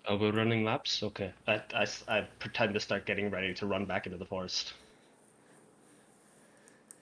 Oh, we're running laps? Okay. I pretend to start getting ready to run back into the forest.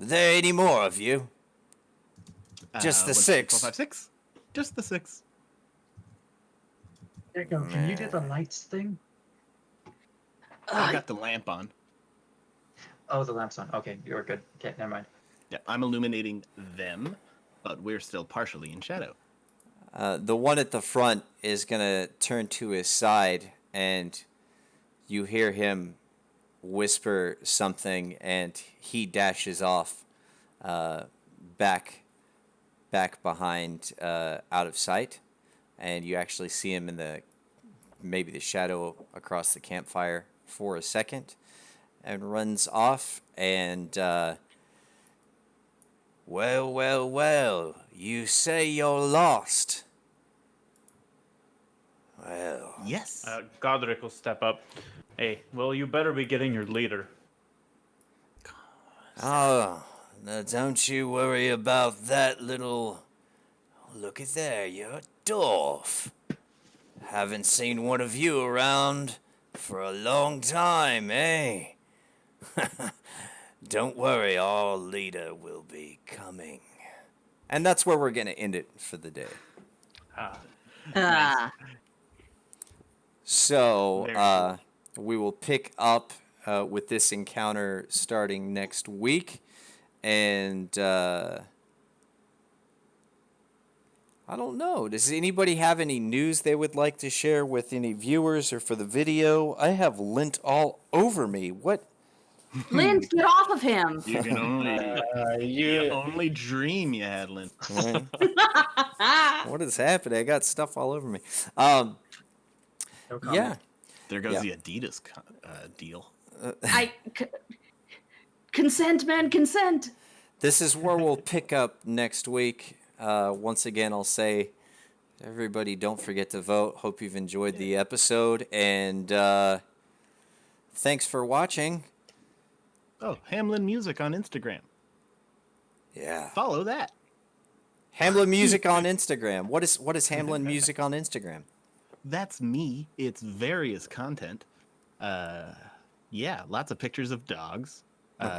Are there any more of you? Just the 1, 2, 3, 4, 6. 5, 6. Just the 6. Dago, can you do the lights thing? I've got the lamp on. Oh, the lamp's on. Okay, you're good. Okay, never mind. Yeah, I'm illuminating them, but we're still partially in shadow. The one at the front is going to turn to his side, and you hear him whisper something, and he dashes off back behind, out of sight, and you actually see him in maybe the shadow across the campfire for a second, and runs off, and well, you say you're lost. Well, Yes. Godric will step up. Hey, well, you better be getting your leader. oh, now don't you worry about that little... Look at there, you're a dwarf. Haven't seen one of you around for a long time, eh? Don't worry, our leader will be coming. And that's where we're going to end it for the day. Ah, So, Very we will pick up with this encounter starting next week. And I don't know. Does anybody have any news they would like to share with any viewers or for the video? I have lint all over me. What? Lynn, get off of him. You can only You only dream you had, Lynn. What is happening? I got stuff all over me. No comment. Yeah. There goes Yeah. the Adidas deal. Consent, man, consent. This is where we'll pick up next week. Once again, I'll say, everybody, don't forget to vote. Hope you've enjoyed the episode, and thanks for watching. Oh, Hamlin Music on Instagram. Yeah, Follow that. Hamlin Music on Instagram. What is Hamlin Music on Instagram? That's me. It's various content. Yeah, lots of pictures of dogs.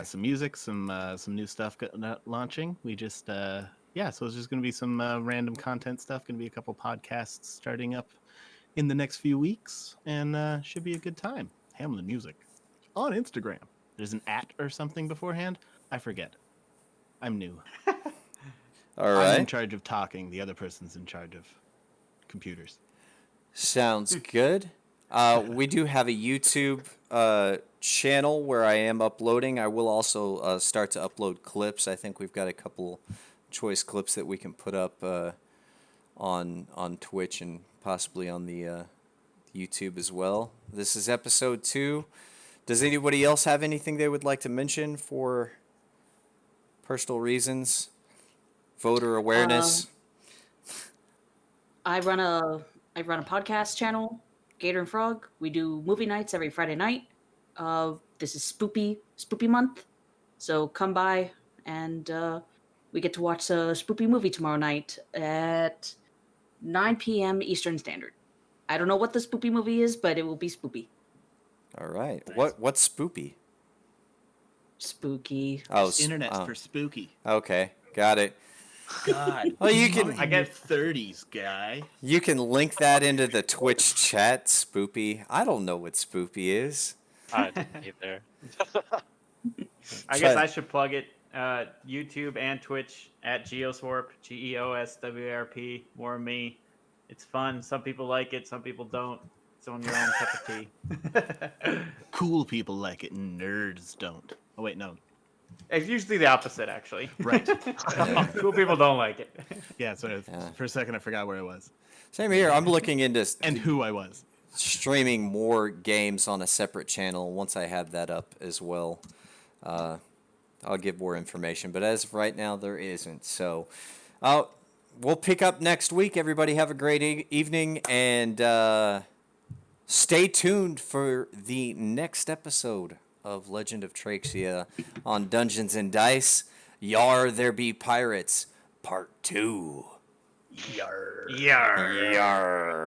Some music, some new stuff launching. We just so it's just gonna be some random content stuff. Gonna be a couple podcasts starting up in the next few weeks, and should be a good time. Hamlin Music on Instagram. There's an @ or something beforehand. I forget. I'm new. All I'm in right, charge of talking. The other person's in charge of computers. sounds good. We do have a YouTube channel where I am uploading. I will also start to upload clips. I think we've got a couple choice clips that we can put up on Twitch and possibly on the YouTube as well. This is episode 2. Does anybody else have anything they would like to mention for personal reasons, voter awareness? I run a podcast channel, Gator and Frog. We do movie nights every Friday night. This is spoopy month, so come by and we get to watch a spoopy movie tomorrow night at 9 p.m. Eastern Standard. I don't know what the spoopy movie is, but it will be spoopy. All right. Nice. What's spoopy? Spooky. Oh, Internet's for spooky. okay, got it. God. Well, you can I get 30s, guy. you can link that into the Twitch chat. Spoopy. I don't know what spoopy is. I didn't either. I guess I should plug it. YouTube and Twitch at Geoswarp, GeosWarp. More me. It's fun. Some people like it. Some people don't. It's on your own cup of tea. Cool people like it, nerds don't. Oh, wait, no. It's usually the opposite, actually. Right. Cool people don't like it. Yeah, so for a second I forgot where I was. Same here. I'm looking into And who I was. streaming more games on a separate channel once I have that up as well. I'll give more information, but as of right now, there isn't. So we'll pick up next week. Everybody have a great evening, and stay tuned for the next episode of Legend of Traexcia on Dungeons and Dice. Yarr, there be pirates, Part 2. Yarr. Yarr. Yarr.